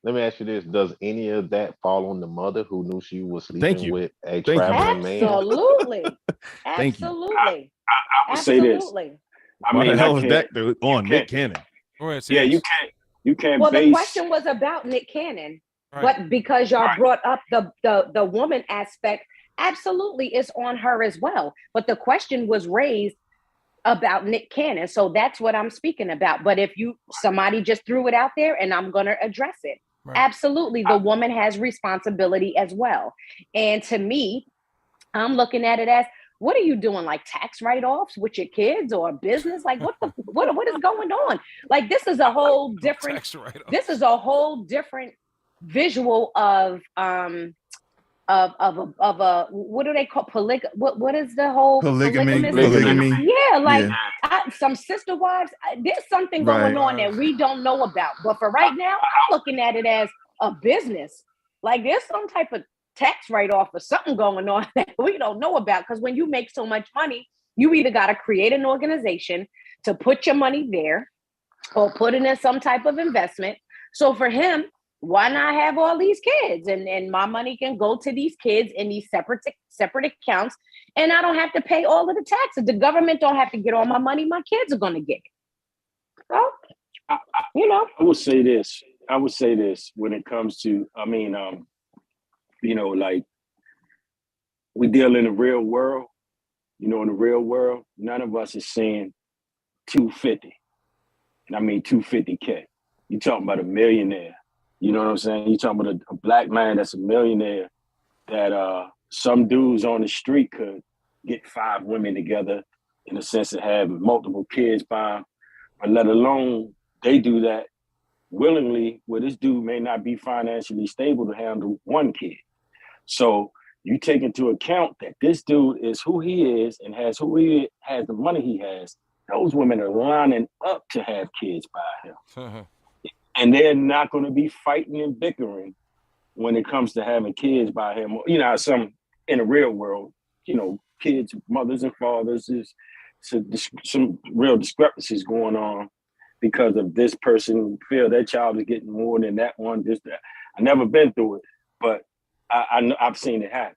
[SPEAKER 4] Let me ask you this: does any of that fall on the mother who knew she was sleeping with a
[SPEAKER 6] Thank you.
[SPEAKER 4] traveling man?
[SPEAKER 8] Absolutely.
[SPEAKER 6] Thank you.
[SPEAKER 8] Absolutely.
[SPEAKER 9] I would say this.
[SPEAKER 8] Absolutely.
[SPEAKER 9] I
[SPEAKER 6] Why
[SPEAKER 9] mean,
[SPEAKER 6] the hell is
[SPEAKER 9] I
[SPEAKER 6] that
[SPEAKER 9] can't.
[SPEAKER 6] on Nick Cannon?
[SPEAKER 3] Go ahead,
[SPEAKER 9] Yeah,
[SPEAKER 3] Sid.
[SPEAKER 9] you can't
[SPEAKER 8] Well,
[SPEAKER 9] base.
[SPEAKER 8] the question was about Nick Cannon,
[SPEAKER 3] Right.
[SPEAKER 8] but because y'all
[SPEAKER 9] Right.
[SPEAKER 8] brought up the woman aspect, absolutely it's on her as well. But the question was raised about Nick Cannon, so that's what I'm speaking about. But if somebody just threw it out there, and I'm gonna address it.
[SPEAKER 3] Right.
[SPEAKER 8] Absolutely, the woman has responsibility as well. And to me, I'm looking at it as, what are you doing? Like tax write-offs with your kids or business? Like what is going on? Like this is a whole different.
[SPEAKER 3] Tax write-offs.
[SPEAKER 8] This is a whole different visual of a what do they call what is the whole
[SPEAKER 7] Polygamy.
[SPEAKER 8] Yeah, like
[SPEAKER 7] Yeah.
[SPEAKER 8] some sister wives. There's something going on that we don't know about. But for right now, I'm looking at it as a business. Like there's some type of tax write-off or something going on that we don't know about. Because when you make so much money, you either got to create an organization to put your money there or put it in some type of investment. So for him,
[SPEAKER 10] why not have all these kids? And my money can go to these kids in these separate accounts, and I don't have to pay all of the taxes. The government don't have to get all my money. My kids are going to get it. So, you know.
[SPEAKER 9] I would say this. When it comes to, you know, like, we deal in the real world. You know, in the real world, none of us is saying 250. And I mean 250K. You're talking about a millionaire. You know what I'm saying? You're talking about a black man that's a millionaire that some dudes on the street could get 5 women together in the sense of having multiple kids by them, but let alone they do that willingly, where this dude may not be financially stable to handle 1 kid. So you take into account that this dude is who he is and has the money he has. Those women are lining up to have kids by him. And they're not going to be fighting and bickering when it comes to having kids by him. You know, some in the real world, you know, kids, mothers and fathers, is some real discrepancies going on because of this person feel their child is getting more than that one. This, that. I never been through it, but I've seen it happen.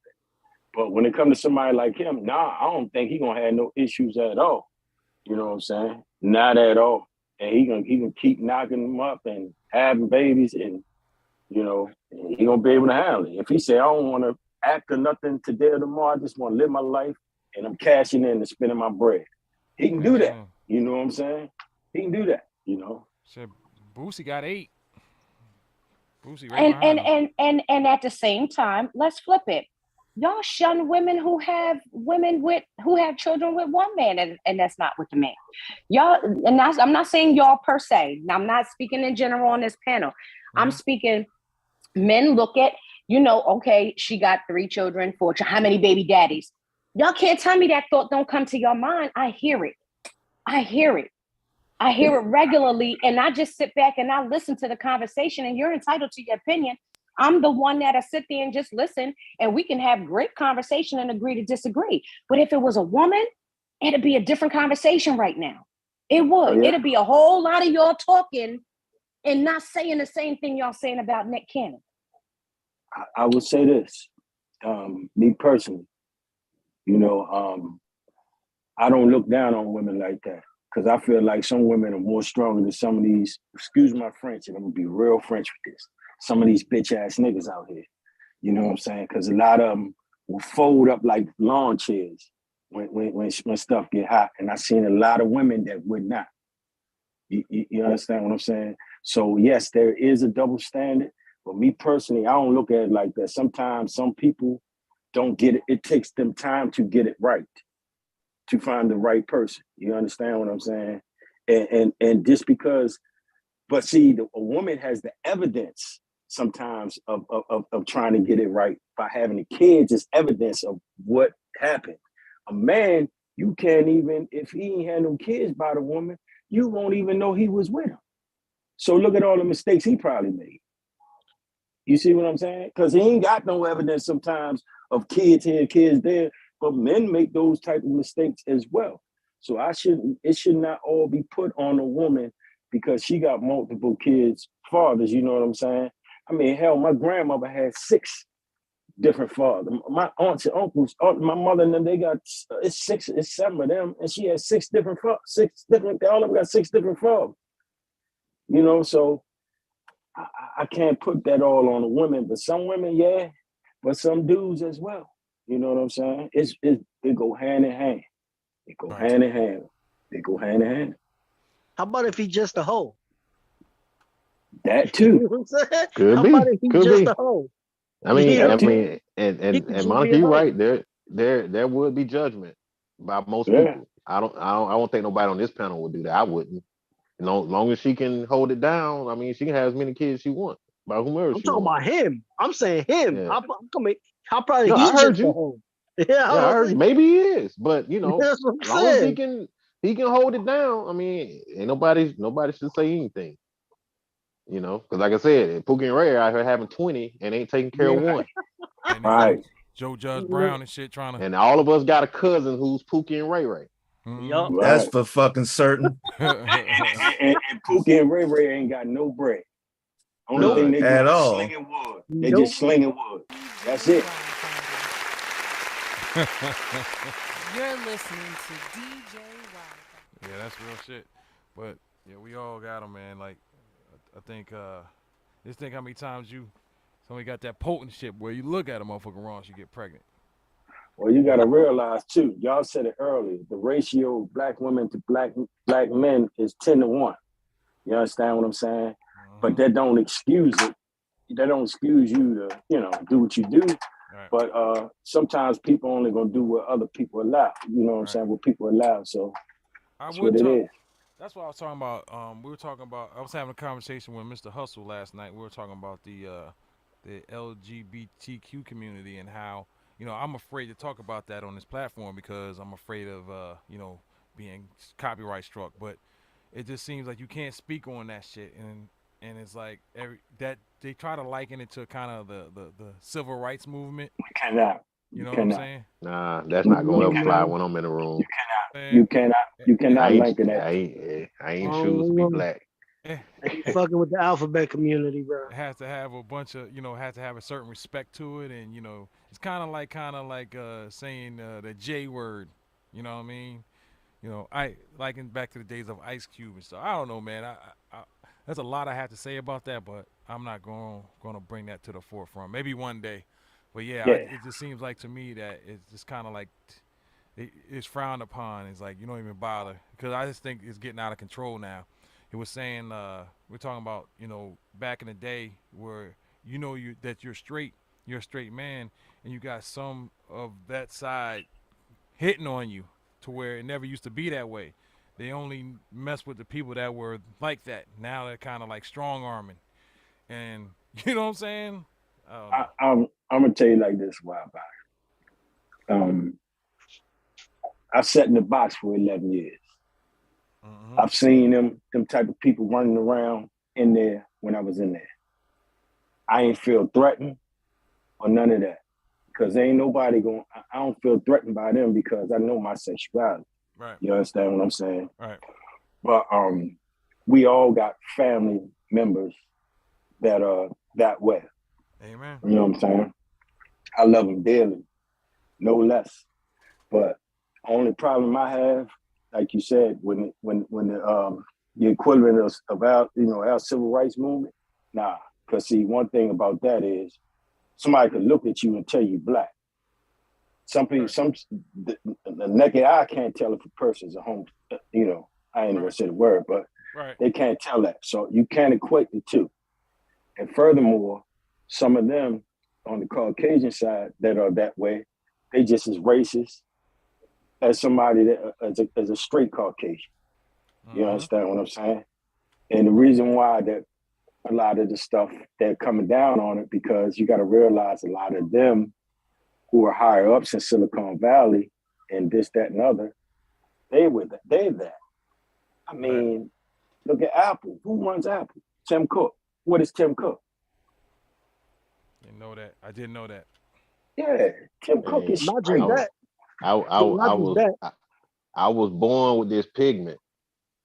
[SPEAKER 9] But when it comes to somebody like him, I don't think he's going to have no issues at all. You know what I'm saying? Not at all. And he can keep knocking them up and having babies, and, you know, he gonna be able to handle it. If he say, I don't want to act or nothing today or tomorrow, I just want to live my life and I'm cashing in and spending my bread, he can do that. You know what I'm saying? He can do that, you know.
[SPEAKER 3] Said Boosie got 8. Boosie right
[SPEAKER 10] and at the same time, let's flip it. Y'all shun women who have children with one man, and that's not with the man. Y'all, and I'm not saying y'all per se. I'm not speaking in general on this panel. I'm speaking, men look at, you know, okay, she got 3 children, 4 children, how many baby daddies? Y'all can't tell me that thought don't come to your mind. I hear it regularly, and I just sit back and I listen to the conversation, and you're entitled to your opinion. I'm the one that'll sit there and just listen, and we can have great conversation and agree to disagree. But if it was a woman, it'd be a different conversation right now. It would. It'd be a whole lot of y'all talking and not saying the same thing y'all saying about Nick Cannon.
[SPEAKER 9] I would say this, me personally, you know, I don't look down on women like that, because I feel like some women are more stronger than some of these, excuse my French, and I'm gonna be real French with this, some of these bitch ass niggas out here. You know what I'm saying? Because a lot of them will fold up like lawn chairs when stuff get hot. And I've seen a lot of women that would not. You understand what I'm saying? So yes, there is a double standard. But me personally, I don't look at it like that. Sometimes some people don't get it. It takes them time to get it right, to find the right person. You understand what I'm saying? And just because, but see, a woman has the evidence sometimes of trying to get it right by having the kids is evidence of what happened. A man, you can't even, if he ain't had no kids by the woman, you won't even know he was with him. So look at all the mistakes he probably made. You see what I'm saying? Because he ain't got no evidence sometimes of kids here, kids there, but men make those type of mistakes as well. So it should not all be put on a woman because she got multiple kids, fathers, you know what I'm saying? I mean, hell, my grandmother had 6 different fathers. My aunts and uncles, my mother and them, they got, it's 7 of them, and she had 6 different, all of them got 6 different fathers. You know, so I can't put that all on the women, but some women, yeah, but some dudes as well. You know what I'm saying? It go hand in hand. It go hand in hand. They go hand in hand.
[SPEAKER 5] How about if he just a hoe?
[SPEAKER 9] That too.
[SPEAKER 5] You know what I'm saying?
[SPEAKER 4] Could
[SPEAKER 5] How
[SPEAKER 4] be.
[SPEAKER 5] about if he
[SPEAKER 4] Could
[SPEAKER 5] just
[SPEAKER 4] be.
[SPEAKER 5] a hoe?
[SPEAKER 4] I mean,
[SPEAKER 5] Yeah.
[SPEAKER 4] and Monica, you're right. There would be judgment by most people. I don't think nobody on this panel would do that. I wouldn't. You know, long as she can hold it down, I mean, she can have as many kids she wants by whomever
[SPEAKER 5] I'm
[SPEAKER 4] she
[SPEAKER 5] talking
[SPEAKER 4] wants.
[SPEAKER 5] about him. I'm saying him.
[SPEAKER 4] Yeah.
[SPEAKER 5] How probably
[SPEAKER 4] No,
[SPEAKER 5] he
[SPEAKER 4] I heard
[SPEAKER 5] just
[SPEAKER 4] you.
[SPEAKER 5] a hoe.
[SPEAKER 4] Yeah, I heard you. Maybe he is, but you know,
[SPEAKER 5] That's what I'm
[SPEAKER 4] as long as
[SPEAKER 5] saying.
[SPEAKER 4] he can hold it down. I mean, ain't nobody should say anything. You know, because like I said, Pookie and Ray are out here having 20 and ain't taking care of one.
[SPEAKER 9] Right.
[SPEAKER 3] Joe Judge Brown and shit trying to.
[SPEAKER 4] And all of us got a cousin who's Pookie and Ray Ray.
[SPEAKER 5] Yup.
[SPEAKER 9] Right.
[SPEAKER 7] That's for fucking certain.
[SPEAKER 9] and Pookie and Ray Ray ain't got no bread. Only thing they do
[SPEAKER 7] at
[SPEAKER 9] is
[SPEAKER 7] all.
[SPEAKER 9] slinging wood. They just slinging wood. That's it.
[SPEAKER 11] You're listening to DJ Wildfire.
[SPEAKER 3] Yeah, that's real shit. But yeah, we all got them, man. Like, I think, just think how many times somebody got that potent shit where you look at a motherfucker wrong, she get pregnant.
[SPEAKER 9] Well, you got to realize too. Y'all said it earlier. The ratio of black women to black men is 10-1. You understand what I'm saying? Mm-hmm. But that don't excuse it. That don't excuse you to, do what you do. Right. But sometimes people only gonna do what other people allow. You know what I'm saying? What people allow. So that's what it is.
[SPEAKER 3] That's what I was talking about. I was having a conversation with Mr. Hustle last night. We were talking about the LGBTQ community and how, I'm afraid to talk about that on this platform because I'm afraid of, being copyright struck. But it just seems like you can't speak on that shit. And it's like that they try to liken it to kind of the civil rights movement.
[SPEAKER 9] We cannot.
[SPEAKER 3] You know what I'm saying?
[SPEAKER 4] Nah, that's not gonna ever fly when I'm in the room.
[SPEAKER 9] You cannot liken that.
[SPEAKER 4] I ain't choose to be black.
[SPEAKER 5] You fucking with the alphabet community, bro.
[SPEAKER 3] It has to have a bunch of, has to have a certain respect to it, and it's kind of like saying the J word. You know what I mean? I liken back to the days of Ice Cube and stuff. I don't know, man. I there's a lot I have to say about that, but I'm not going to bring that to the forefront. Maybe one day, but yeah. It just seems like to me that it's just kind of like it's frowned upon. It's like you don't even bother because I just think it's getting out of control now. It was saying we're talking about back in the day where that you're a straight man, and you got some of that side hitting on you to where it never used to be that way. They only mess with the people that were like that. Now they're kind of like strong arming, and you know what I'm saying?
[SPEAKER 9] I'm gonna tell you like this a while back. I sat in the box for 11 years. Mm-hmm. I've seen them type of people running around in there when I was in there. I ain't feel threatened or none of that because ain't nobody I don't feel threatened by them because I know my sexuality.
[SPEAKER 3] Right.
[SPEAKER 9] You understand what I'm saying?
[SPEAKER 3] Right.
[SPEAKER 9] But we all got family members that are that way.
[SPEAKER 3] Amen.
[SPEAKER 9] You know what I'm saying? I love them dearly, no less. But only problem I have, like you said, when the equivalent of our civil rights movement, nah. Because see, one thing about that is somebody could look at you and tell you black. Some people, the naked eye can't tell if a person's a homo. I ain't gonna say the word, but they can't tell that. So you can't equate the two. And furthermore, some of them on the Caucasian side that are that way, they just as racist as somebody that as a straight Caucasian. You understand what I'm saying? And the reason why that a lot of the stuff they're coming down on it because you got to realize a lot of them who are higher ups in Silicon Valley and this, that, and other, they're that. I mean, look at Apple. Who runs Apple? Tim Cook. What is Tim Cook?
[SPEAKER 3] Didn't know that. I didn't know that.
[SPEAKER 9] Yeah, Tim Cook is
[SPEAKER 5] imagine that.
[SPEAKER 4] I was born with this pigment.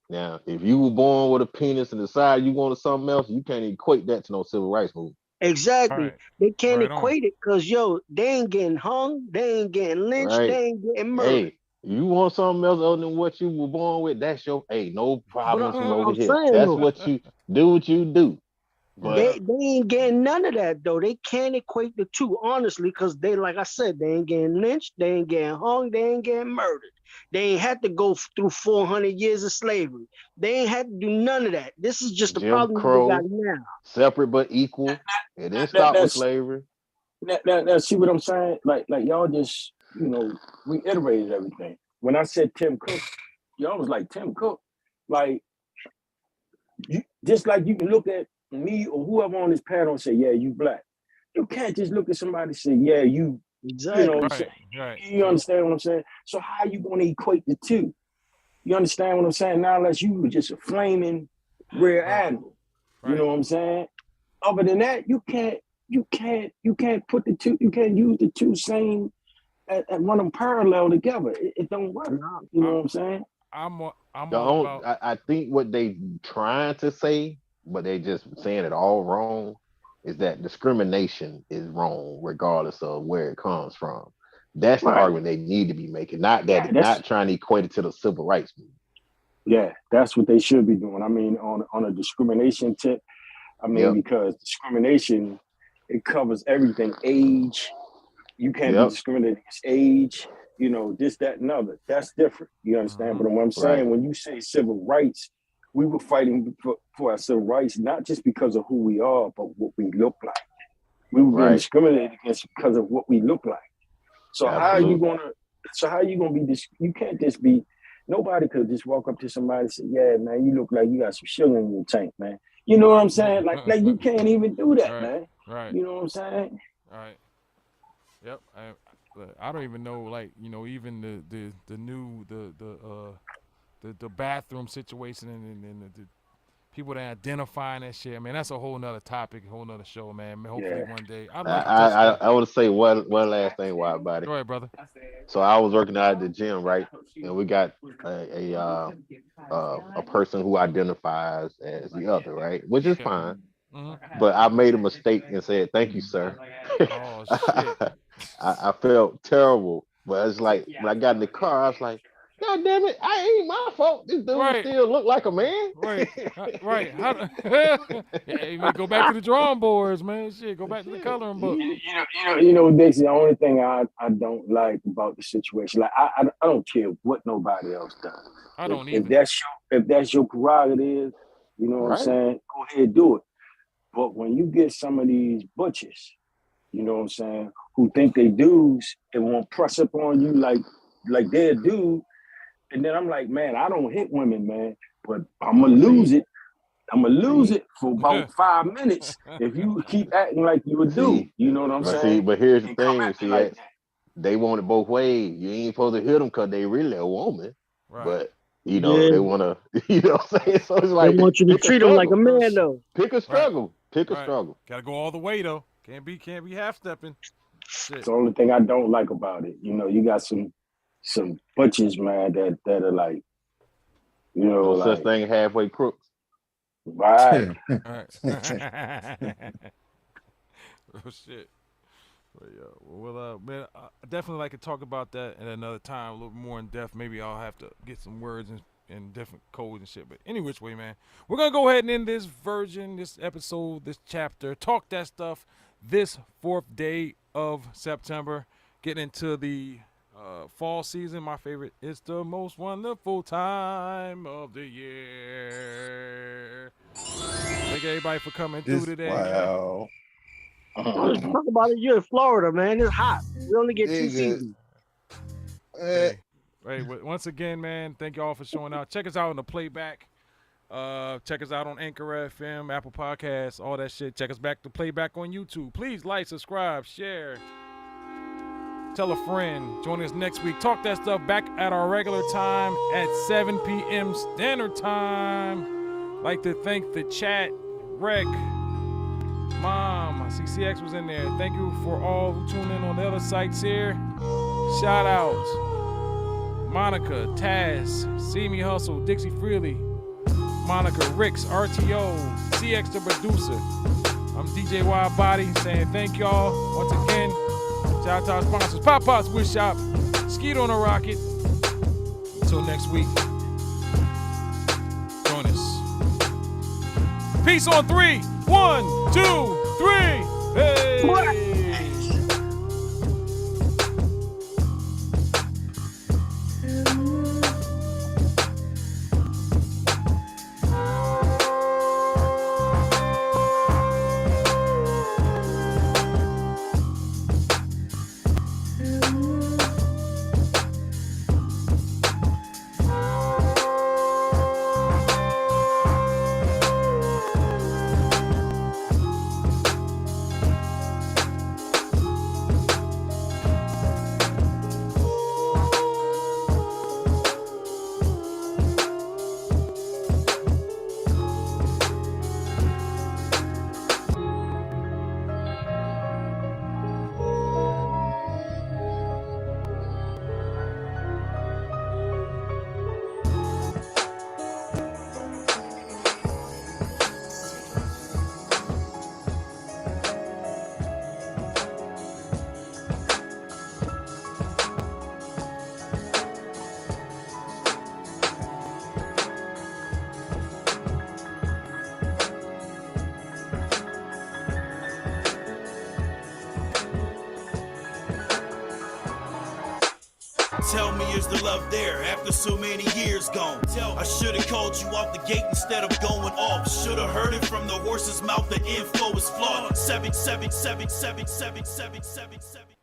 [SPEAKER 4] Now, if you were born with a penis and decide you wanted something else, you can't equate that to no civil rights movement.
[SPEAKER 5] Exactly.
[SPEAKER 3] Right.
[SPEAKER 5] They can't
[SPEAKER 3] Right
[SPEAKER 5] equate it because they ain't getting hung, they ain't getting lynched, they ain't getting murdered.
[SPEAKER 4] Hey, you want something else other than what you were born with, that's no problem from over here. That's what you do. But
[SPEAKER 5] they ain't getting none of that though. They can't equate the two, honestly, because they, like I said, they ain't getting lynched, they ain't getting hung, they ain't getting murdered. They ain't had to go through 400 years of slavery. They ain't had to do none of that. This is just the problem they got now.
[SPEAKER 4] Separate but equal. It didn't stop with slavery.
[SPEAKER 9] Now, see what I'm saying? Like y'all just, reiterated everything. When I said Tim Cook, y'all was like, Tim Cook? Like, just like you can look at me or whoever on this panel and say, yeah, you black. You can't just look at somebody and say, yeah, you,
[SPEAKER 5] exactly.
[SPEAKER 9] You know what I'm saying?
[SPEAKER 3] Right.
[SPEAKER 9] You understand what I'm saying? So how are you going to equate the two? You understand what I'm saying? Now, unless you were just a flaming rear admiral. You know what I'm saying? Other than that, you can't put the two, you can't use the two same and run them parallel together. It don't work. You know what I'm saying?
[SPEAKER 3] I'm
[SPEAKER 4] I think what they trying to say but they just saying it all wrong, is that discrimination is wrong regardless of where it comes from. That's the
[SPEAKER 9] Right.
[SPEAKER 4] argument they need to be making, not that,
[SPEAKER 9] Yeah,
[SPEAKER 4] not trying to equate it to the civil rights movement.
[SPEAKER 9] Yeah, that's what they should be doing. I mean, on a discrimination tip, I mean,
[SPEAKER 4] Yep.
[SPEAKER 9] because discrimination, it covers everything. Age, you can't be
[SPEAKER 4] Yep.
[SPEAKER 9] discriminated against age, you know, this, that, and other. That's different. You understand? But what I'm saying,
[SPEAKER 4] Right.
[SPEAKER 9] when you say civil rights, we were fighting for our civil rights, not just because of who we are, but what we look like. We were being
[SPEAKER 4] Right.
[SPEAKER 9] discriminated against because of what we look like. So how are you
[SPEAKER 4] Absolutely.
[SPEAKER 9] gonna be this? You can't just be. Nobody could just walk up to somebody and say, "Yeah, man, you look like you got some sugar in your tank, man." You know what I'm saying? Like you can't even do that,
[SPEAKER 3] Right.
[SPEAKER 9] man.
[SPEAKER 3] Right.
[SPEAKER 9] You know what I'm saying?
[SPEAKER 3] Right. Yep. I don't even know, like, you know, even the new the bathroom situation and the people that identifying that shit. I mean, that's a whole nother topic, a whole nother show, man. Hopefully one day. I'd like to touch that.
[SPEAKER 4] I want to say one last thing, Wild Body.
[SPEAKER 3] Go ahead, brother.
[SPEAKER 4] So I was working out at the gym, right, and we got a person who identifies as the other, right, which is fine. But I made a mistake and said, "Thank you, sir."
[SPEAKER 3] Oh shit!
[SPEAKER 4] I felt terrible, but it's like when I got in the car, I was like, "God damn it! I ain't my fault. This dude still look like a man."
[SPEAKER 3] Right. Yeah, you may go back to the drawing boards, man. Shit, go back to the coloring book.
[SPEAKER 9] You know, Dixie. The only thing I don't like about the situation, like I don't care what nobody else does.
[SPEAKER 3] I don't
[SPEAKER 9] If that's your prerogative, you know what I'm saying. Go ahead, do it. But when you get some of these butchers, you know what I'm saying, who think they dudes and won't press up on you like they're a dude, and then I'm like, man, I don't hit women, man, but I'm gonna lose it. I'm gonna lose it for about 5 minutes if you keep acting like you a dude. You know what I'm saying?
[SPEAKER 4] But here's the thing. They want it both ways. You ain't supposed to hit them because they really a woman, but you know they want to. You know what I'm saying? So it's like
[SPEAKER 5] they want you to treat them like a man, though.
[SPEAKER 4] Pick a struggle. Pick a struggle.
[SPEAKER 3] Gotta go all the way though. Can't be half stepping.
[SPEAKER 9] It's the only thing I don't like about it. You know, you got some butchers, man, that are like, you know,
[SPEAKER 4] no such thing halfway crooks.
[SPEAKER 9] Right.
[SPEAKER 3] Oh shit. But yeah, well, man, I definitely like to talk about that at another time, a little more in depth. Maybe I'll have to get some words and different codes and shit. But any which way, man, we're gonna go ahead and end this episode, this chapter, talk that stuff. This 4th day of September, getting into the fall season. My favorite. It's the most wonderful time of the year. Thank everybody for coming through today.
[SPEAKER 7] Wow.
[SPEAKER 5] Talk about it. You're in Florida, man. It's hot. We only get 2 seasons.
[SPEAKER 3] Hey, once again, man, thank y'all for showing out. Check us out on the playback. Check us out on Anchor FM, Apple Podcasts, all that shit. Check us back to playback on YouTube. Please like, subscribe, share. Tell a friend. Join us next week. Talk that stuff back at our regular time at 7 p.m. Standard Time. Like to thank the chat, Rec, Mom, I see CX was in there. Thank you for all who tune in on the other sites here. Shout outs. Monica, Taz, See Me Hustle, Dixie Freely, Monica, Ricks, RTO, CX the producer. I'm DJ Wild Body saying thank y'all once again. Shout out to our sponsors, Pop Pop's Wish Shop, Skeet on a Rocket. Until next week, join us. Peace on 3. 1, 2, 3. Hey!
[SPEAKER 12] Tell me, is the love there after so many years gone? I should've called you off the gate instead of going off. Should've heard it from the horse's mouth, the info is flawed. 777777777.